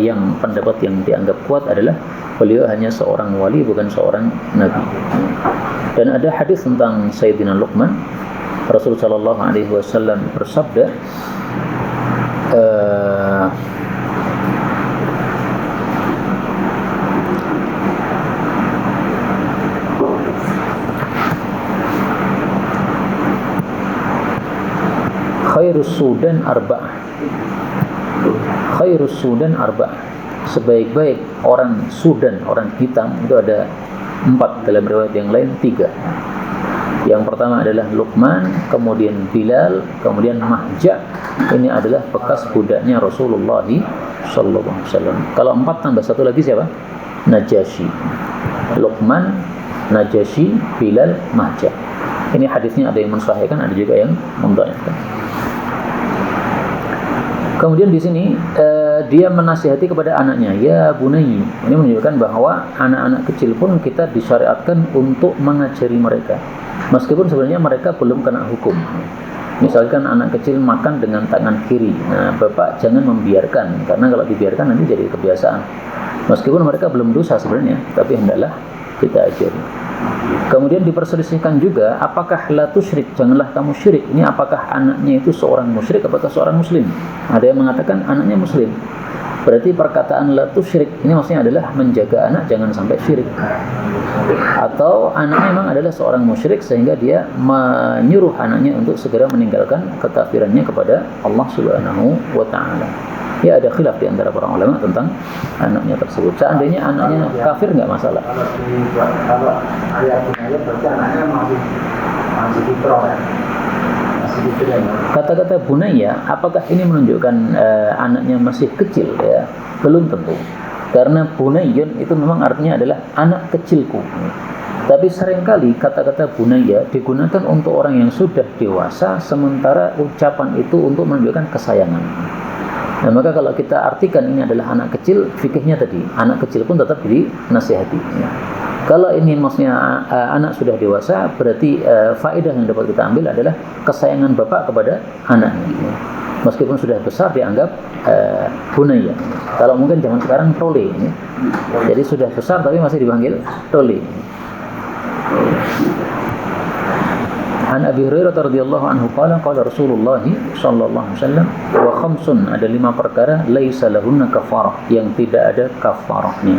yang pendapat yang dianggap kuat adalah beliau hanya seorang wali, bukan seorang nabi. Dan ada hadis tentang Sayyidina Luqman. Rasulullah sallallahu alaihi wasallam bersabda, khairus sudan arba'ah. Khairus sudan arba'ah. Sebaik-baik orang Sudan, orang hitam itu ada 4, dalam riwayat yang lain 3. Yang pertama adalah Luqman, kemudian Bilal, kemudian Mahja. Ini adalah bekas budaknya Rasulullah sallallahu alaihi wasallam. Kalau 4 tambah 1 lagi siapa? Najasyi. Luqman, Najasyi, Bilal, Mahja. Ini hadisnya ada yang mensahihkan, ada juga yang mendhaifkan. Kemudian di sini dia menasihati kepada anaknya, ya bunayyi. Ini menunjukkan bahwa anak-anak kecil pun kita disyariatkan untuk mengajari mereka, meskipun sebenarnya mereka belum kena hukum. Misalkan anak kecil makan dengan tangan kiri, nah bapak jangan membiarkan, karena kalau dibiarkan nanti jadi kebiasaan. Meskipun mereka belum dosa sebenarnya, tapi hendaklah kita ajari. Kemudian diperselisihkan juga, apakah la tusyrik, janganlah kamu syirik. Ini apakah anaknya itu seorang musyrik, apakah seorang muslim? Ada yang mengatakan anaknya muslim. Berarti perkataan la tusyrik ini maksudnya adalah menjaga anak jangan sampai syirik. Atau anaknya memang adalah seorang musyrik sehingga dia menyuruh anaknya untuk segera meninggalkan kekafirannya kepada Allah Subhanahu wa taala. Ya, ada khilaf di antara para ulama tentang anaknya tersebut. Seandainya anaknya kafir nggak masalah. Kalau ayat ini berarti anaknya masih fitrah ya. Kata-kata bunayya, apakah ini menunjukkan anaknya masih kecil ya? Belum tentu. Karena bunayyun itu memang artinya adalah anak kecilku. Tapi seringkali kata-kata bunaya digunakan untuk orang yang sudah dewasa, sementara ucapan itu untuk menunjukkan kesayangan. Nah, maka kalau kita artikan ini adalah anak kecil, fikihnya tadi, anak kecil pun tetap dinasihati. Ya. Kalau ini maksudnya anak sudah dewasa, berarti faedah yang dapat kita ambil adalah kesayangan bapak kepada anaknya. Ya. Meskipun sudah besar dianggap bunaya. Kalau mungkin zaman sekarang tole. Ya. Jadi sudah besar tapi masih dipanggil tole. An Abi Hurairah radhiyallahu anhu qala Rasulullah sallallahu alaihi wasallam wa khamsun, ada 5 perkara laisa lahunna kafarah, yang tidak ada kafarahnya.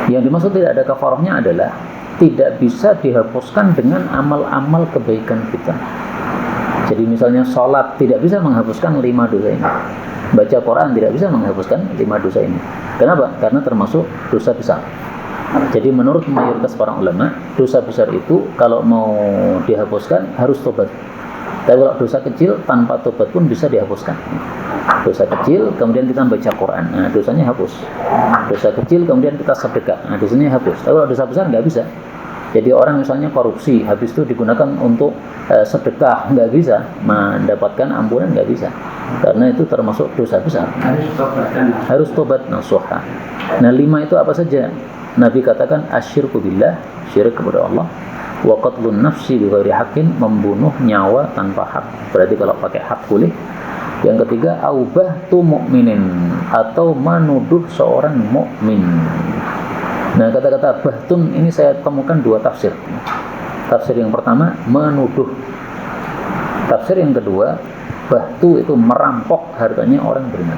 Yang dimaksud tidak ada kafarahnya adalah tidak bisa dihapuskan dengan amal-amal kebaikan kita. Jadi misalnya sholat tidak bisa menghapuskan 5 dosa ini. Baca Quran tidak bisa menghapuskan 5 dosa ini. Kenapa? Karena termasuk dosa besar. Jadi menurut mayoritas para ulama, dosa besar itu kalau mau dihapuskan harus tobat. Tapi kalau dosa kecil tanpa tobat pun bisa dihapuskan. Dosa kecil kemudian kita baca Quran, nah dosanya hapus. Dosa kecil kemudian kita sedekah, nah dosanya hapus. Tapi kalau dosa besar nggak bisa. Jadi orang misalnya korupsi, habis itu digunakan untuk sedekah, nggak bisa mendapatkan ampunan, nggak bisa. Karena itu termasuk dosa besar. Harus tobat nasuha. Nah 5 itu apa saja? Nabi katakan asyirku billah, syirik kepada Allah, wa qatlun nafsi bighairi haqqin, membunuh nyawa tanpa hak. Berarti kalau pakai hak boleh. Yang ketiga, aubahtu mu'minin, atau menuduh seorang mukmin. Nah, kata-kata bahtun ini saya temukan 2 tafsir. Tafsir yang pertama menuduh. Tafsir yang kedua, bahtu itu merampok hartanya orang beriman.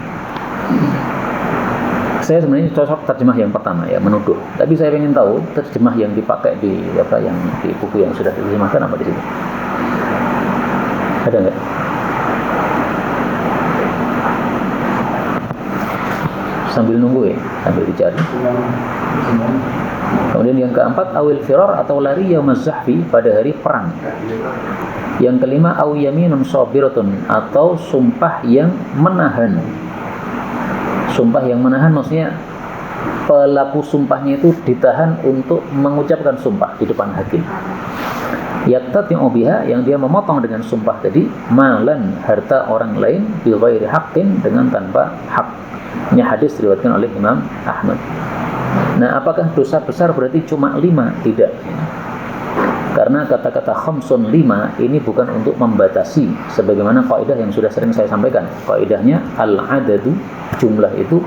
Saya sebenarnya cocok terjemah yang pertama ya, menuduh. Tapi saya ingin tahu terjemah yang dipakai di apa, yang di buku yang sudah diterjemahkan apa di situ. Ada nggak? Sambil nunggu ya, sambil dicari. Kemudian yang keempat, awil firar, atau lari yaumaz zahfi, pada hari perang. Yang kelima, aw yaminun sabiratun, atau sumpah yang menahan. Sumpah yang menahan maksudnya pelaku sumpahnya itu ditahan untuk mengucapkan sumpah di depan hakim. Yaktati'u biha, yang dia memotong dengan sumpah tadi, malan, harta orang lain, bi ghairi haqqin, dengan tanpa hak. Ini hadis diriwayatkan oleh Imam Ahmad. Nah, apakah dosa besar berarti cuma 5? Tidak. Karena kata-kata khamsun 5 ini bukan untuk membatasi, sebagaimana kaidah yang sudah sering saya sampaikan. Kaidahnya al-adadu, jumlah itu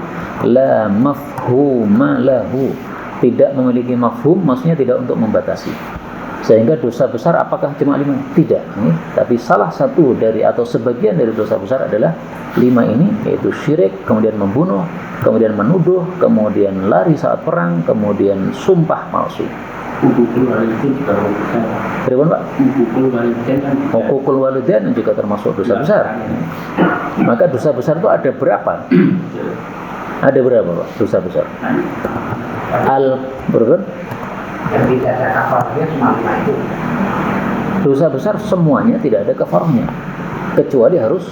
la mafhuma lahu, tidak memiliki mafhum, maksudnya tidak untuk membatasi. Sehingga dosa besar apakah cuma 5? Tidak. Tapi salah satu dari atau sebagian dari dosa besar adalah 5 ini, yaitu syirik, kemudian membunuh, kemudian menuduh, kemudian lari saat perang, kemudian sumpah palsu. Hukukul walidain juga besar. Bagaimana Pak? Hukukul walidain kan Hukukul walidain juga termasuk dosa besar. Maka dosa besar itu ada berapa? Ada berapa Pak dosa besar? Berapa? Yang tidak ada kafarnya cuma 5 itu. Dosa besar semuanya tidak ada kafarnya, kecuali harus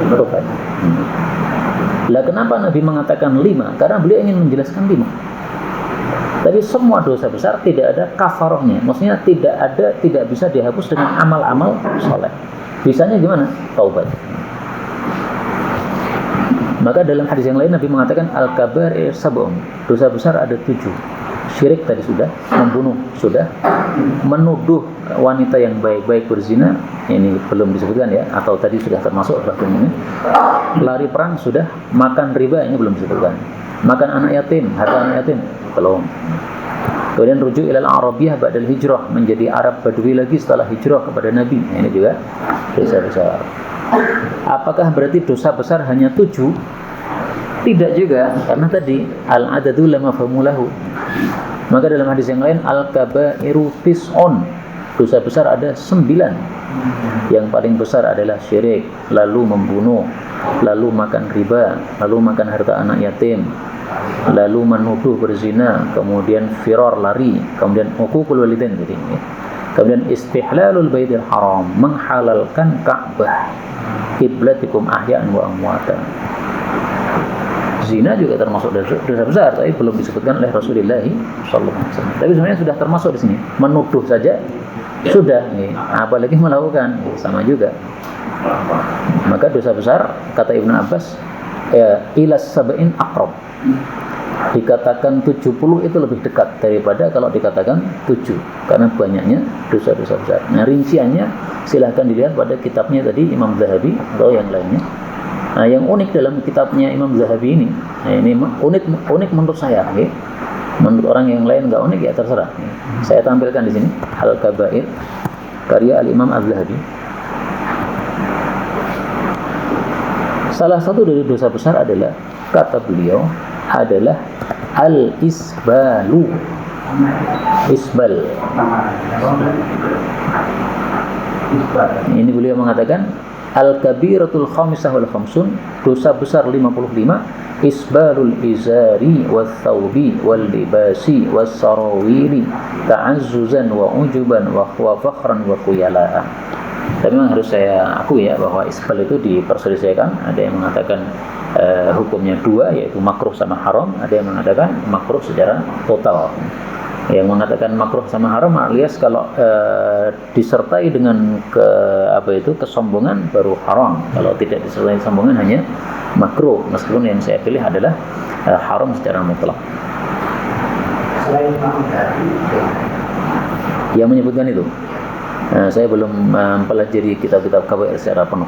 bertobat. Lah kenapa Nabi mengatakan 5? Karena beliau ingin menjelaskan 5. Tapi semua dosa besar tidak ada kafarahnya, maksudnya tidak bisa dihapus dengan amal-amal soleh. Bisanya gimana? Taubat. Maka dalam hadis yang lain Nabi mengatakan al-kabair sab'un, dosa besar ada 7. Syirik tadi sudah, membunuh sudah, menuduh wanita yang baik-baik berzina ini belum disebutkan ya, atau tadi sudah termasuk bahkan ini. Lari perang sudah, makan riba ini belum disebutkan. Makan anak yatim, harta anak yatim belum. Kemudian rujuk ilal Arabiyah ba'dal hijrah, menjadi Arab Badui lagi setelah hijrah kepada Nabi. Nah, ini juga dosa besar. Apakah berarti dosa besar hanya 7? Tidak juga, karena tadi al-adadu la mafhumu lahu. Maka dalam hadis yang lain al-kabairu tis'un, dosa besar ada 9. Yang paling besar adalah syirik, lalu membunuh, lalu makan riba, lalu makan harta anak yatim, lalu menuduh berzina, kemudian firar lari, kemudian hukukul walidain, kemudian istihlalul baitil haram, menghalalkan Ka'bah, kiblatikum ahya'an wa amwatan. Zina juga termasuk dosa besar, tapi belum disebutkan oleh Rasulullah sallallahu alaihi wasallam. Tapi sebenarnya sudah termasuk di sini. Menuduh saja sudah, apalagi melakukan, sama juga. Maka dosa besar kata Ibnu Abbas ilas sab'in aqrab. Dikatakan 70 itu lebih dekat daripada kalau dikatakan 7, karena banyaknya dosa-dosa besar. Nah, rinciannya silahkan dilihat pada kitabnya tadi Imam Zahabi atau yang lainnya. Nah, yang unik dalam kitabnya Imam Zahabi ini, ini unik menurut saya. Menurut orang yang lain nggak unik ya terserah. Saya tampilkan di sini Al-Kabair karya Al-Imam Az-Zahabi. Salah satu dari dosa besar adalah, kata beliau, adalah al-isbalu. Isbal. Ini beliau mengatakan al-kabiratul khamisah wal khamsun, dosa besar 55, isbalul izari was thawbi wal libasi was sarawili ta'azzuzan wa ujuban wa fakhran wa khuyala'an. Tapi memang harus saya akui ya bahwa isbal itu diperselisihkan. Ada yang mengatakan hukumnya dua, yaitu makruh sama haram. Ada yang mengatakan makruh secara total. Yang mengatakan makruh sama haram alias kalau disertai dengan kesombongan baru haram. Kalau tidak disertai kesombongan hanya makruh. Meskipun yang saya pilih adalah haram secara mutlak. Selain Imam Ghazali Yang menyebutkan itu, saya belum mempelajari kitab-kitab kabair secara penuh.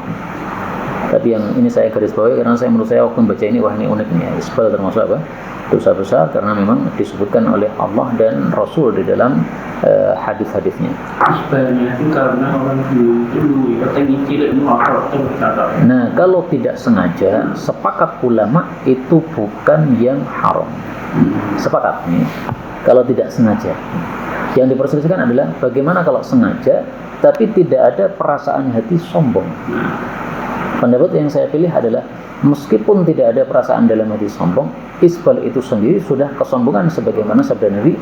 Tapi yang ini saya garis bawahi karena menurut saya waktu membaca ini, wah ini unik nih ya. Isbal termasuk apa? Dosa besar karena memang disebutkan oleh Allah dan Rasul di dalam hadis-hadisnya. Isbalnya itu karena orang dulu katanya tidak mengakar. Nah, kalau tidak sengaja, sepakat ulama itu bukan yang haram. Sepakat nih. Kalau tidak sengaja. Yang diperselisihkan adalah bagaimana kalau sengaja tapi tidak ada perasaan hati sombong. Pendapat yang saya pilih adalah meskipun tidak ada perasaan dalam hati sombong, isbal itu sendiri sudah kesombongan sebagaimana sabda Nabi,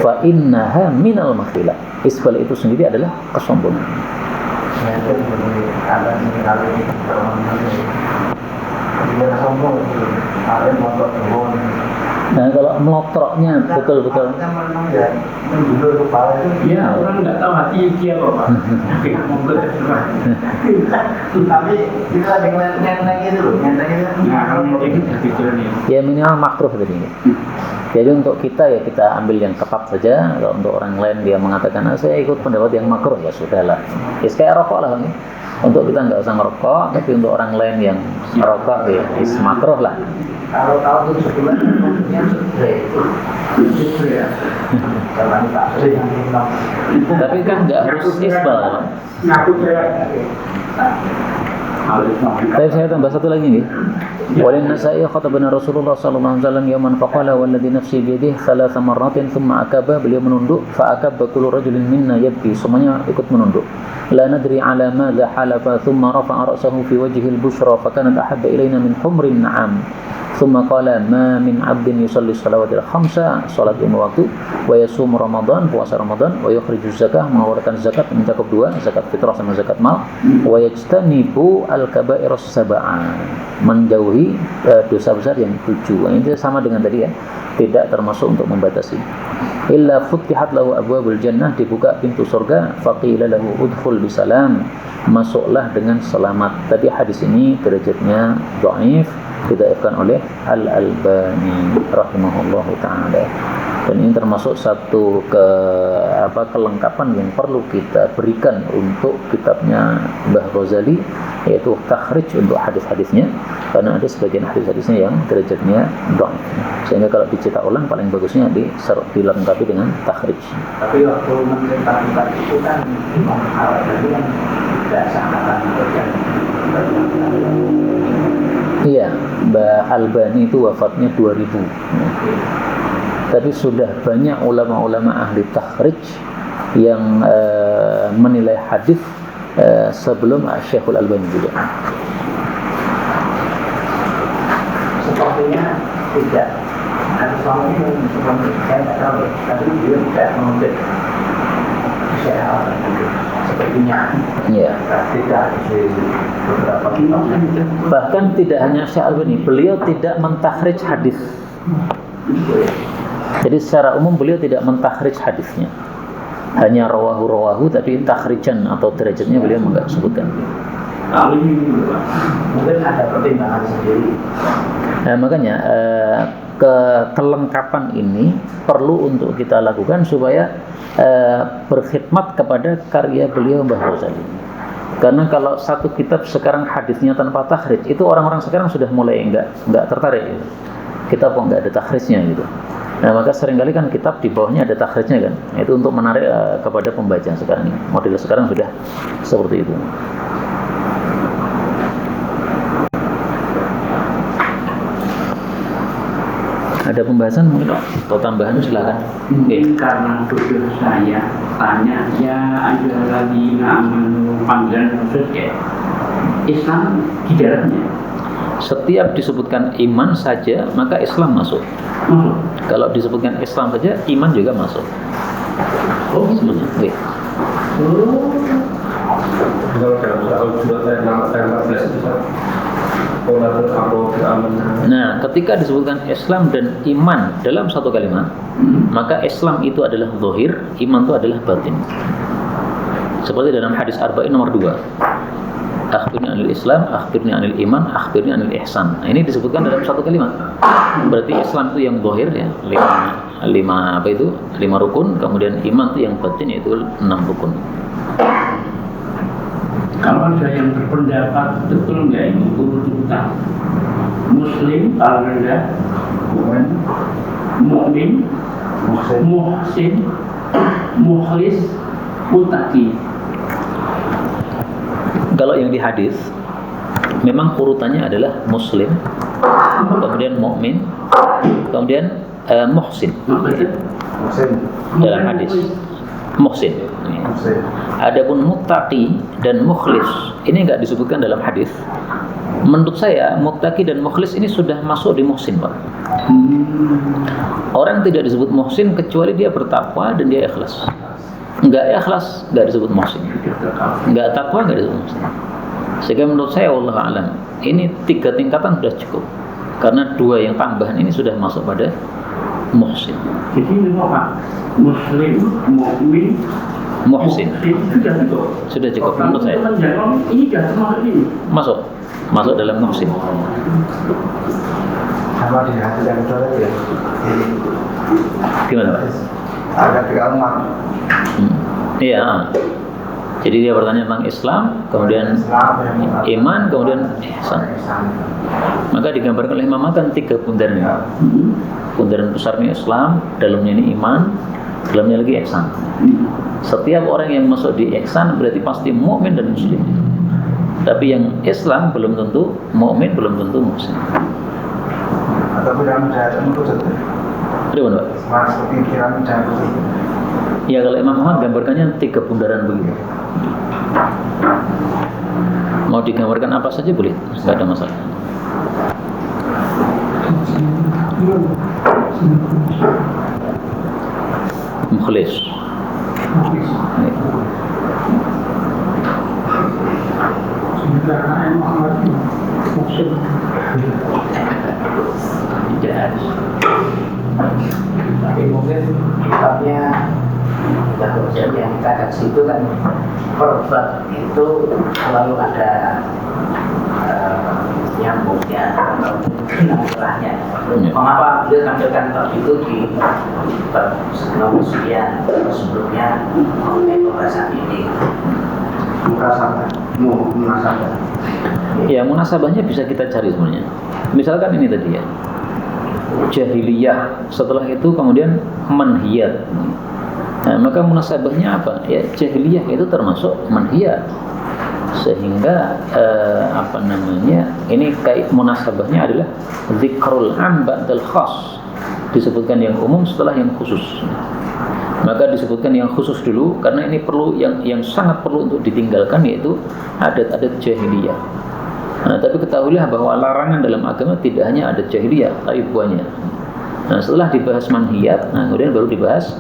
fa innaha minal makhila. Isbal itu sendiri adalah kesombongan. Nah, kalau melotroknya betul-betul ya, orang nggak tahu hati dia apa Pak. tapi kita lagi nyenteng itu loh, Nah, kalau itu kecil nih. ya minimal makruh tadi. Jadi untuk kita ya kita ambil yang ketat saja. Kalau untuk orang lain dia mengatakan saya ikut pendapat yang makruh, ya sudahlah. Ya kayak rokok lah Bang. Untuk kita nggak usah ngerokok, tapi untuk orang lain yang merokok ya makruh lah. kalau tahu itu sebulan maksudnya spray ya jangan tak sering Tapi kan nggak harus isbal. Ngaku saya. Tapi saya tambah satu lagi nih. Walin Nasa'i khatabana Rasulullah sallallahu alaihi wasallam yaman faqala walladhi nafsi biyadihi thalatha marratin thumma akaba, beliau menunduk, fa akaba kullu rajulin minna yabki, semuanya ikut menunduk. La nadri ala madza halafa thumma rafa'a ra'sahu fi wajhi al-bushra fa kanat ahabba ilayna min humrin na'am. ثم قال ما من عبد يصلي الصلوات الخمسة salat lima waktu wa yasum Ramadan, puasa Ramadan, wa yukhriju zakah, mengeluarkan zakat, mencakup dua, zakat fitrah sama zakat mal, wa yajtanibu al-kaba'ir as-sab'a, menjauhi dosa besar yang 7. Ini sama dengan tadi ya, tidak termasuk untuk membatasi. Illa futihat lahu abwabul jannah, dibuka pintu surga, faqila lahu udkhul bisalam, masuklah dengan selamat. Tadi hadis ini derajatnya dhaif, didhaifkan oleh Al-Albani rahimahullahu taala. Dan ini termasuk satu kelengkapan yang perlu kita berikan untuk kitabnya Mbah Ghazali, yaitu takhrij untuk hadis-hadisnya, karena ada sebagian hadis-hadisnya yang derajatnya dhaif. Sehingga kalau dicetak ulang paling bagusnya dilengkapi dengan takhrij. tapi waktu mencetak kitab itu kan Imam Al-Albani kan tidak sangat Iya, Mbah Albani itu wafatnya 2000. Tapi sudah banyak ulama-ulama ahli takhrij yang menilai hadis sebelum Syekhul Albani juga. sepertinya tidak ada suami yang seperti saya tidak tahu, tapi dia tidak mengutip seperti punya. Ya. Tidak di beberapa kitab. Bahkan tidak hanya Syekh-Albani, beliau tidak mentakhrij hadis. Jadi secara umum beliau tidak mentakhrij hadisnya. Hanya rawahu tapi takhrijan atau derajatnya beliau enggak sebutkan. Mungkin ada pertimbangan sendiri. Nah, makanya kelengkapan ini perlu untuk kita lakukan supaya berkhidmat kepada karya beliau Mbah Ghazali. Karena kalau satu kitab sekarang hadisnya tanpa takhrij, itu orang-orang sekarang sudah mulai enggak tertarik gitu. Kitab kok enggak ada takhrijnya gitu. Nah, maka seringkali kan kitab di bawahnya ada takhrijnya kan. Itu untuk menarik kepada pembaca sekarang ini. Model sekarang sudah seperti itu. Ada pembahasan mungkin atau tambahan silakan. Mungkin karena tujuh saya tanya ya ada lagi amanu panggilan khusus kayak Islam di dalamnya. Setiap disebutkan iman saja maka Islam masuk. Kalau disebutkan Islam saja iman juga masuk. Oh, Semuanya. Oke. Kalau dalam surat ayat 14 itu Nah, ketika disebutkan Islam dan iman dalam satu kalimat, maka Islam itu adalah zahir, iman itu adalah batin. Seperti dalam hadis Arba'in nomor 2. Akhbirni anil Islam, akhbirni anil iman, akhbirni anil ihsan. Nah, ini disebutkan dalam satu kalimat. Berarti Islam itu yang zahir ya, 5 rukun, kemudian iman itu yang batin yaitu 6 rukun. Kalau ada yang berpendapat betul nggak ini urutan Muslim paling rendah, mukmin, muhsin, mukhlis, muttaqi. Kalau yang di hadis memang urutannya adalah Muslim, kemudian mukmin, kemudian muhsin. Dalam hadis muhsin. Adapun muttaqi dan mukhlis ini enggak disebutkan dalam hadis. Menurut saya muttaqi dan mukhlis ini sudah masuk di muhsin, Pak. Orang tidak disebut muhsin kecuali dia bertakwa dan dia ikhlas. Enggak ikhlas enggak disebut muhsin. Enggak takwa enggak disebut muhsin. Sehingga menurut saya wallahu alam ini 3 tingkatan sudah cukup. Karena 2 yang tambahan ini sudah masuk pada muhsin. Jadi memang Pak, Muslim, mukmin, Muhsin sudah cukup menurut saya. Ini sudah termasuk ini. Masuk dalam muhsin. Sama di hati yang saudara ya. Gimana Pak? Ada 3 umat. Iya. Jadi dia bertanya tentang Islam, kemudian iman, kemudian ihsan. Maka digambarkan oleh Imam kan 3 bundaran. Bundaran besarnya Islam, dalamnya ini iman, dalamnya lagi ihsan. Setiap orang yang masuk di ihsan berarti pasti mukmin dan muslim. Tapi yang Islam belum tentu mukmin, belum tentu muslim. Atau dalam jahatan itu saja. Gimana Pak? Masuk pikiran jahatan. Ya kalau Imam Muhammad gambarkannya 3 bundaran begitu. Mau digambarkan apa saja boleh, nggak ada masalah. Mukhlis. Tapi mungkin kitabnya Mbah Ghazali yang kita kaji itu kan per bab itu selalu ada nyambungnya atau penampilannya. Mengapa beliau tampilkan bab itu di bab nomor sekian sebelumnya mengenai pembahasan ini? Munasabah. Ya munasabahnya bisa kita cari sebenarnya. Misalkan ini tadi ya, jahiliyah, setelah itu kemudian manhiyat. Nah, maka munasabahnya apa? Ya jahiliyah itu termasuk manhiyat. Sehingga ini kayak munasabahnya adalah zikrul am ba'dal khas. Disebutkan yang umum setelah yang khusus. Maka disebutkan yang khusus dulu karena ini perlu yang sangat perlu untuk ditinggalkan, yaitu adat-adat jahiliyah. Nah, tapi ketahuilah bahwa larangan dalam agama tidak hanya adat jahiliyah, tapi buahnya. Nah, setelah dibahas manhiyat, nah kemudian baru dibahas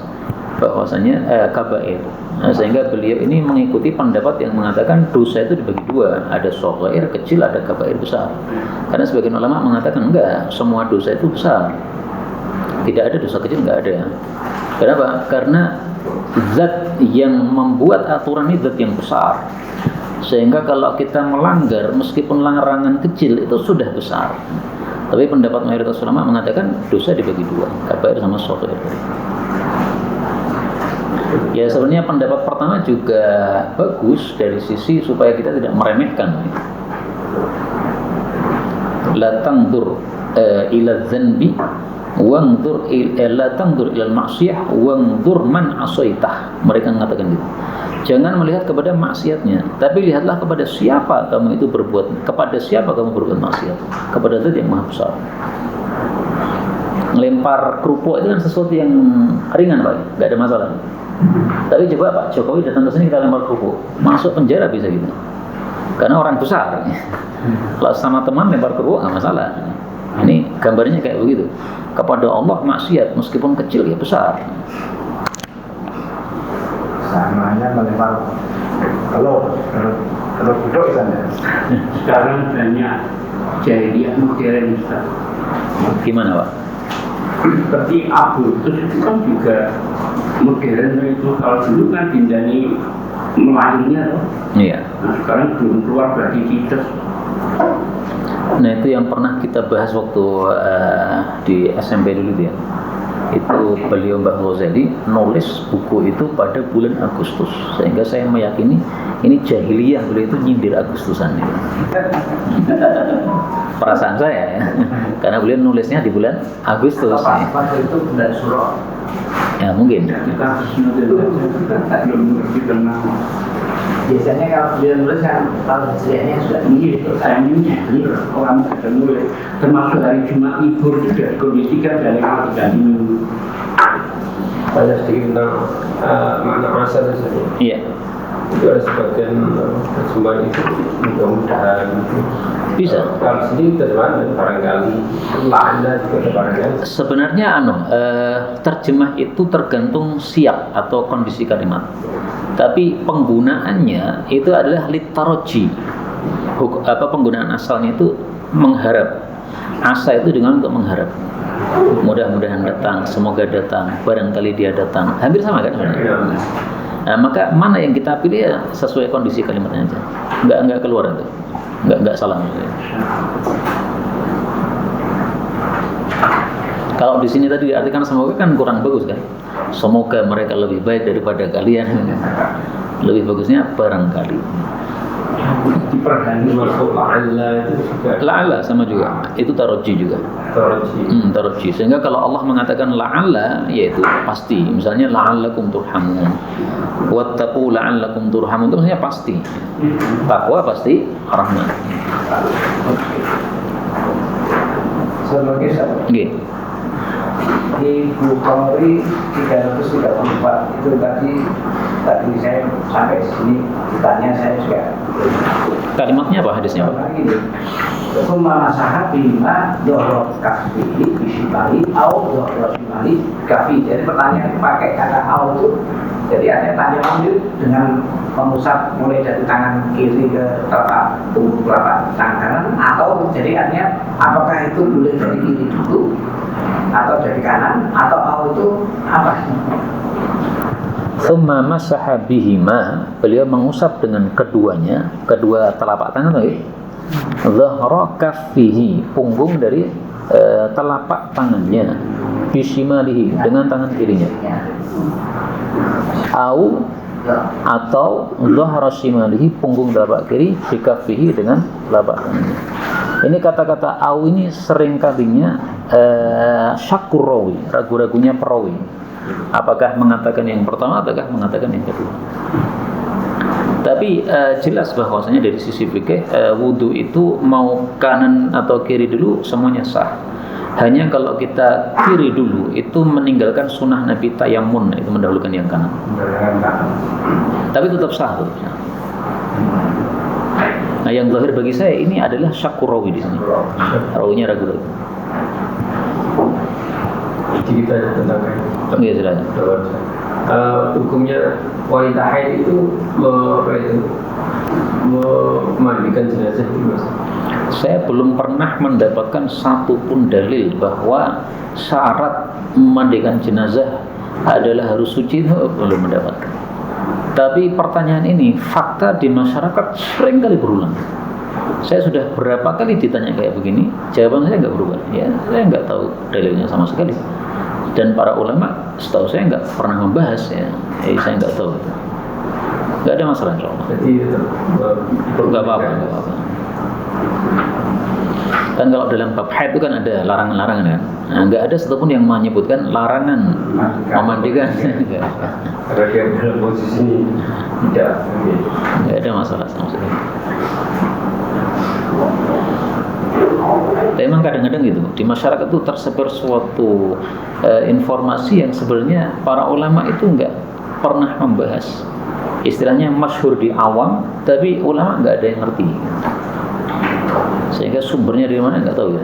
bahwasanya kabair. Nah, sehingga beliau ini mengikuti pendapat yang mengatakan dosa itu dibagi dua, ada shaghair kecil, ada kabair besar. Karena sebagian ulama mengatakan enggak, semua dosa itu besar. Tidak ada dosa kecil, enggak ada. Kenapa? Karena zat yang membuat aturan ini zat yang besar. Sehingga kalau kita melanggar meskipun larangan kecil itu sudah besar. Tapi pendapat mayoritas ulama mengatakan dosa dibagi dua, kabair sama shaghair. Ya sebenarnya pendapat pertama juga bagus dari sisi supaya kita tidak meremehkan. La tangdur ila dzanbi wangdur la tangdur ila al-ma'siyah wangdur man asaitah. Mereka mengatakan gitu. Jangan melihat kepada maksiatnya, tapi lihatlah kepada siapa kamu itu berbuat, kepada siapa kamu berbuat maksiat, kepada Zat yang Maha Besar. Melempar kerupuk itu kan sesuatu yang ringan, Pak, nggak ada masalah. Tapi coba Pak Jokowi datang ke sini kita lempar kerupuk, masuk penjara bisa gitu. Karena orang besar. Kalau sama teman lempar kerupuk nggak masalah. Ini gambarnya kayak begitu. Kepada Allah maksiat meskipun kecil ya besar. Samanya melempar kalau duduk sana. Sekarang banyak jahiliyah modern Ustaz. Gimana Pak? Seperti abortus itu kan juga modern itu. Kalau dulu kan dindani melahirnya loh. Iya. Nah sekarang belum keluar berarti kita. Nah itu yang pernah kita bahas waktu di SMP dulu dia. Itu beliau Mbah Ghazali nulis buku itu pada bulan Agustus, sehingga saya meyakini ini jahiliyah, beliau itu nyindir Agustusan itu. Perasaan saya ya, karena beliau nulisnya di bulan Agustus. Apa itu bulan Suro? Ya mungkin. Kita belum ngerti tentang. Biasanya kalau dia nulis kan tahun hijriahnya sudah tinggi gitu. Sayangnya orang tidak nulis, termasuk hari Jumat libur juga dikondisikan dari kalau tidak minum. Banyak sedikit tentang makna asal saja. Iya. Itu ada sebagian terjemahan itu mudah-mudahan Bisa. kalau sendiri terjemahan barangkali la'ana juga ada barangkali. Sebenarnya terjemah itu tergantung siap atau kondisi kalimat. Tapi penggunaannya itu adalah litaraji. Penggunaan asalnya itu mengharap. Asa itu dengan untuk mengharap. Mudah-mudahan datang, semoga datang, barangkali dia datang. Hampir sama kan sebenarnya. Nah, maka mana yang kita pilih ya sesuai kondisi kalimatnya aja. Enggak keluar itu. Enggak salah maksudnya. Kalau di sini tadi diartikan semoga kan kurang bagus kan. Semoga mereka lebih baik daripada kalian. Lebih bagusnya barangkali. Diperhani masuk la'alla itu juga. La'alla sama juga. Itu taroji juga. Taroji. Sehingga kalau Allah mengatakan la'alla yaitu pasti. Misalnya la'allakum turhamun. Wattaqu la'allakum turhamun itu maksudnya pasti. Takwa pasti rahmat. Sebagai Oke. di Bukhari 334 itu tadi saya sampai sini ditanya saya juga Kalimatnya apa hadisnya Pak? Summa masaha bima dorot kafihi bisimali au dorot simali kafi. Jadi pertanyaan itu pakai kata au itu. Jadi ada tanya ambil dengan mengusap mulai dari tangan kiri ke telapak tangan kanan, atau jadi artinya apakah itu boleh dari kiri dulu atau dari kanan, atau au itu apa? Tsumma masaha bihima, beliau mengusap dengan keduanya, kedua telapak tangan tadi. Dhahra kaffihi, punggung dari telapak tangannya. Bisimalihi, dengan tangan kirinya. Au atau dhahra shimalihi, punggung telapak kiri, bikaffihi, dengan telapak tangannya. Ini kata-kata au ini sering kalinya syakkur rawi, ragu-ragunya perawi. Apakah mengatakan yang pertama ataukah mengatakan yang kedua? Tapi jelas bahwasanya dari sisi fikih wudu itu mau kanan atau kiri dulu semuanya sah. Hanya kalau kita kiri dulu itu meninggalkan sunnah Nabi tayammun, itu mendahulukan yang kanan. Tapi tetap sah, tetap sah. Nah, yang zahir bagi saya ini adalah syakkur rawi di sini. Rawinya ragu-ragu. Jadi kita tentang Iya, silakan. hukumnya wanita haid itu memandikan jenazah itu Mas? Saya belum pernah mendapatkan satupun dalil bahwa syarat memandikan jenazah adalah harus suci, itu belum mendapatkan. Tapi pertanyaan ini fakta di masyarakat sering kali berulang. Saya sudah berapa kali ditanya kayak begini, jawaban saya nggak berubah. Ya, saya nggak tahu dalilnya sama sekali. Dan para ulama, setahu saya nggak pernah membahas ya. Saya nggak tahu. Nggak ada masalah insyaallah. Jadi Nggak apa-apa. Kan kalau dalam bab haid itu kan ada larangan-larangan kan. Nah, nggak ada satupun yang menyebutkan larangan memandikan. Karena dia dalam posisi tidak. Nggak ada masalah sama sekali. Tapi memang kadang-kadang gitu di masyarakat itu tersebar suatu informasi yang sebenarnya para ulama itu nggak pernah membahas. Istilahnya masyhur di awam, tapi ulama nggak ada yang ngerti. Sehingga sumbernya dari mana nggak tahu ya.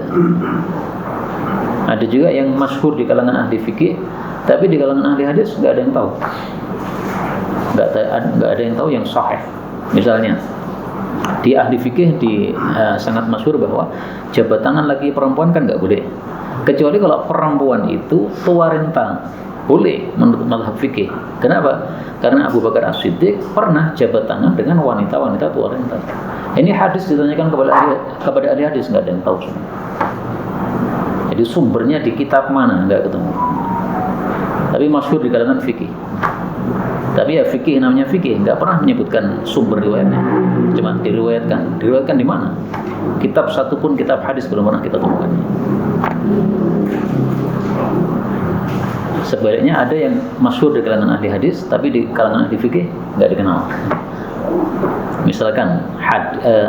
Ada juga yang masyhur di kalangan ahli fikih, tapi di kalangan ahli hadis nggak ada yang tahu. Nggak ada yang tahu yang sahih. Misalnya di ahli fikih sangat masyhur bahwa jabat tangan laki perempuan kan nggak boleh, kecuali kalau perempuan itu tua renta, boleh menurut mazhab fikih. Kenapa? Karena Abu Bakar As-Siddiq pernah jabat tangan dengan wanita-wanita tua renta. Ini hadis ditanyakan kepada ahli hadis, nggak ada yang tahu. Jadi sumbernya di kitab mana nggak ketemu. Tapi masyhur di kalangan fikih. Tapi ya fikih namanya fikih, nggak pernah menyebutkan sumber riwayatnya. Cuma diriwayatkan di mana? Kitab satupun kitab hadis belum pernah kita temukan. Sebaliknya ada yang masyhur di kalangan ahli hadis, tapi di kalangan ahli fikih nggak dikenal. Misalkan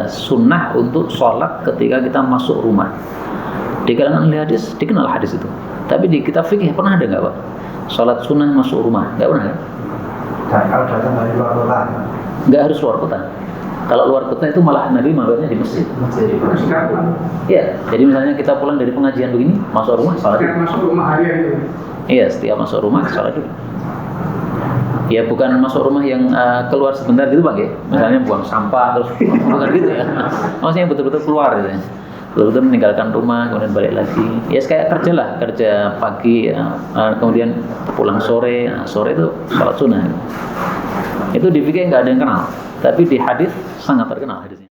sunnah untuk sholat ketika kita masuk rumah. Di kalangan ahli hadis dikenal hadis itu. Tapi di kitab fikih pernah ada nggak Pak? Sholat sunnah masuk rumah, nggak pernah kan? Kalau datang dari luar kota, nggak harus luar kota. Kalau luar kota itu malah Nabi maksudnya di masjid. Iya, jadi misalnya kita pulang dari pengajian begini, masuk rumah sholat. masuk rumah harian itu. Iya, setiap masuk rumah sholat dulu. Ya bukan masuk rumah yang keluar sebentar gitu Pak ya. Misalnya buang sampah terus bukan gitu ya. Maksudnya betul-betul keluar gitu ya. Betul-betul meninggalkan rumah kemudian balik lagi. Ya kayak kerja lah, kerja pagi ya, kemudian pulang sore. Nah, sore itu sholat sunnah. Itu di fikih nggak ada yang kenal. Tapi di hadis sangat terkenal hadisnya.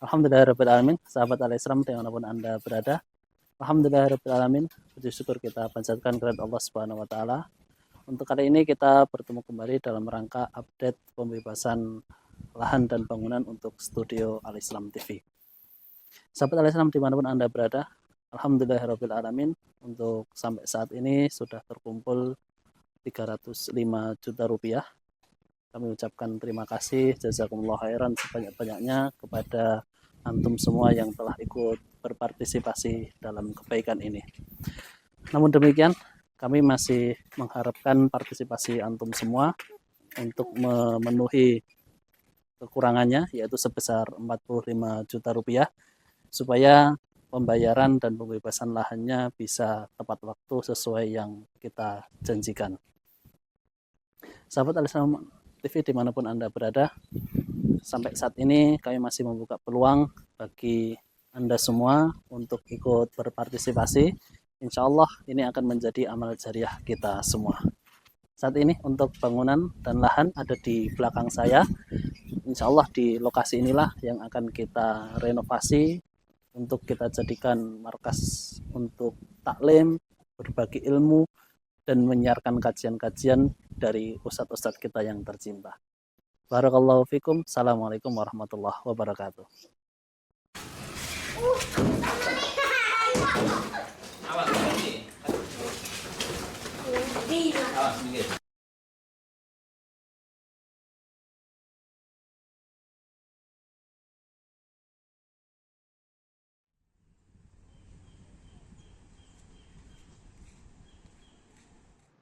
Alhamdulillahirrahmanirrahim, sahabat Al-Islam dimanapun Anda berada. Alhamdulillahirrahmanirrahim, puji syukur kita panjatkan kepada Allah Subhanahu wa Ta'ala. Untuk kali ini kita bertemu kembali dalam rangka update pembebasan lahan dan bangunan untuk studio Al-Islam TV. Sahabat Al-Islam dimanapun Anda berada, Alhamdulillahirrahmanirrahim, untuk sampai saat ini sudah terkumpul 305 juta rupiah. Kami ucapkan terima kasih jazakumullah khairan sebanyak-banyaknya kepada antum semua yang telah ikut berpartisipasi dalam kebaikan ini. Namun demikian, kami masih mengharapkan partisipasi antum semua untuk memenuhi kekurangannya, yaitu sebesar 45 juta rupiah, supaya pembayaran dan pembebasan lahannya bisa tepat waktu sesuai yang kita janjikan. Sahabat Al-Islam TV dimanapun Anda berada, sampai saat ini kami masih membuka peluang bagi Anda semua untuk ikut berpartisipasi. Insya Allah ini akan menjadi amal jariah kita semua. Saat ini untuk bangunan dan lahan ada di belakang saya. Insya Allah di lokasi inilah yang akan kita renovasi untuk kita jadikan markas untuk taklim, berbagi ilmu, dan menyiarkan kajian-kajian dari ustadz-ustadz kita yang tercinta. Barakallahu fikum. Assalamualaikum warahmatullahi wabarakatuh.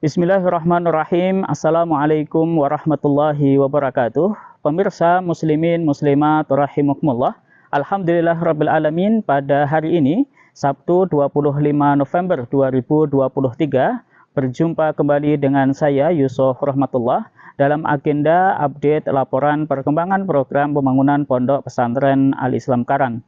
Bismillahirrahmanirrahim. Assalamualaikum warahmatullahi wabarakatuh. Pemirsa muslimin muslimat rahimakumullah. Alhamdulillah rabbil alamin, pada hari ini Sabtu 25 November 2023 berjumpa kembali dengan saya Yusuf Rahmatullah dalam agenda update laporan perkembangan program pembangunan Pondok Pesantren Al-Islam Karang.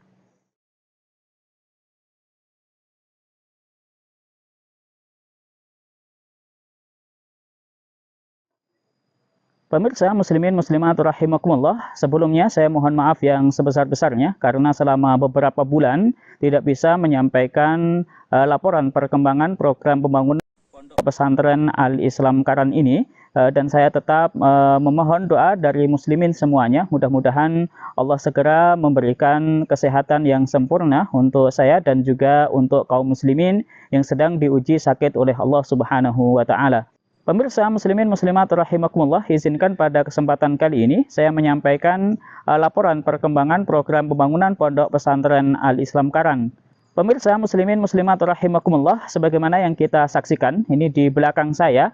Pemirsa muslimin muslimat rahimakumullah, sebelumnya saya mohon maaf yang sebesar-besarnya karena selama beberapa bulan tidak bisa menyampaikan laporan perkembangan program pembangunan Pondok Pesantren Al-Islam Karang ini, dan saya tetap memohon doa dari muslimin semuanya. Mudah-mudahan Allah segera memberikan kesehatan yang sempurna untuk saya dan juga untuk kaum muslimin yang sedang diuji sakit oleh Allah Subhanahu wa taala. Pemirsa muslimin muslimat rahimakumullah, izinkan pada kesempatan kali ini saya menyampaikan laporan perkembangan program pembangunan Pondok Pesantren Al-Islam Karang. Pemirsa muslimin muslimat rahimakumullah, sebagaimana yang kita saksikan, ini di belakang saya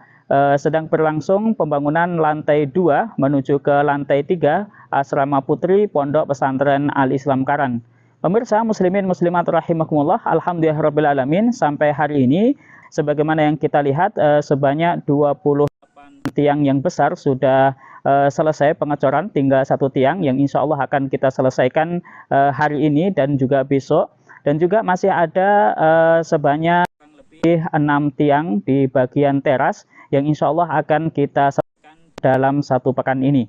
sedang berlangsung pembangunan lantai 2 menuju ke lantai 3 asrama putri Pondok Pesantren Al-Islam Karang. Pemirsa muslimin muslimat rahimakumullah, alhamdulillahirabbil alamin, sampai hari ini sebagaimana yang kita lihat sebanyak 28 tiang yang besar sudah selesai pengecoran, tinggal satu tiang yang insya Allah akan kita selesaikan hari ini dan juga besok, dan juga masih ada sebanyak lebih 6 tiang di bagian teras yang insya Allah akan kita selesaikan dalam satu pekan ini.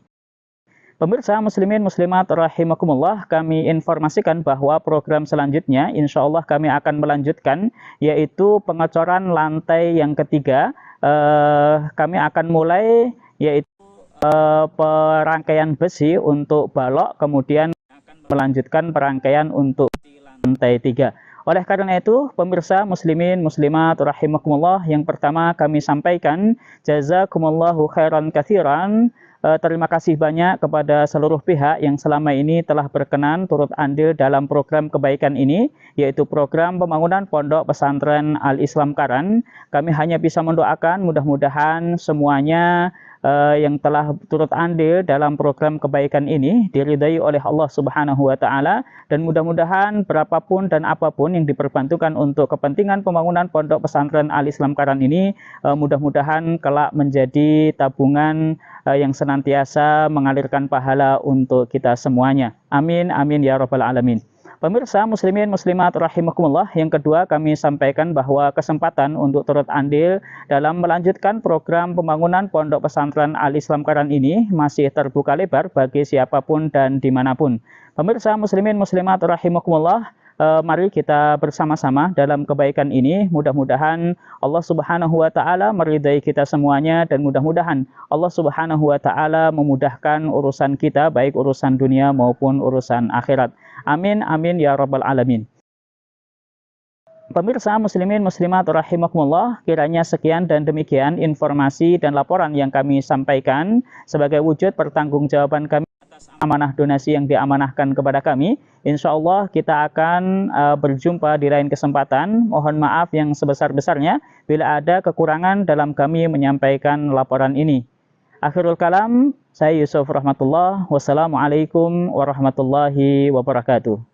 Pemirsa muslimin muslimat rahimakumullah, kami informasikan bahwa program selanjutnya insya Allah kami akan melanjutkan, yaitu pengecoran lantai yang ketiga. Kami akan mulai yaitu perangkaian besi untuk balok, kemudian akan melanjutkan perangkaian untuk lantai 3. Oleh karena itu, pemirsa muslimin muslimat rahimakumullah, yang pertama kami sampaikan jazakumullahu khairan katsiran. Terima kasih banyak kepada seluruh pihak yang selama ini telah berkenan turut andil dalam program kebaikan ini, yaitu program pembangunan Pondok Pesantren Al-Islam Karang. Kami hanya bisa mendoakan mudah-mudahan semuanya yang telah turut andil dalam program kebaikan ini diridai oleh Allah Subhanahu wa taala, dan mudah-mudahan berapapun dan apapun yang diperbantukan untuk kepentingan pembangunan Pondok Pesantren Al-Islam Karang ini mudah-mudahan kelak menjadi tabungan yang senantiasa mengalirkan pahala untuk kita semuanya. Amin amin ya rabbal alamin. Pemirsa muslimin muslimat rahimakumullah, yang kedua kami sampaikan bahwa kesempatan untuk turut andil dalam melanjutkan program pembangunan Pondok Pesantren Al-Islam Karang ini masih terbuka lebar bagi siapapun dan dimanapun. Pemirsa muslimin muslimat rahimakumullah, mari kita bersama-sama dalam kebaikan ini. Mudah-mudahan Allah Subhanahu wa taala meridai kita semuanya, dan mudah-mudahan Allah Subhanahu wa taala memudahkan urusan kita, baik urusan dunia maupun urusan akhirat. Amin amin ya rabbal alamin. Pemirsa muslimin muslimat rahimakumullah, kiranya sekian dan demikian informasi dan laporan yang kami sampaikan sebagai wujud pertanggungjawaban kami atas amanah donasi yang diamanahkan kepada kami. Insya Allah kita akan berjumpa di lain kesempatan. Mohon maaf yang sebesar-besarnya bila ada kekurangan dalam kami menyampaikan laporan ini. Akhirul kalam, saya Yusuf Rahmatullah. Wassalamualaikum warahmatullahi wabarakatuh.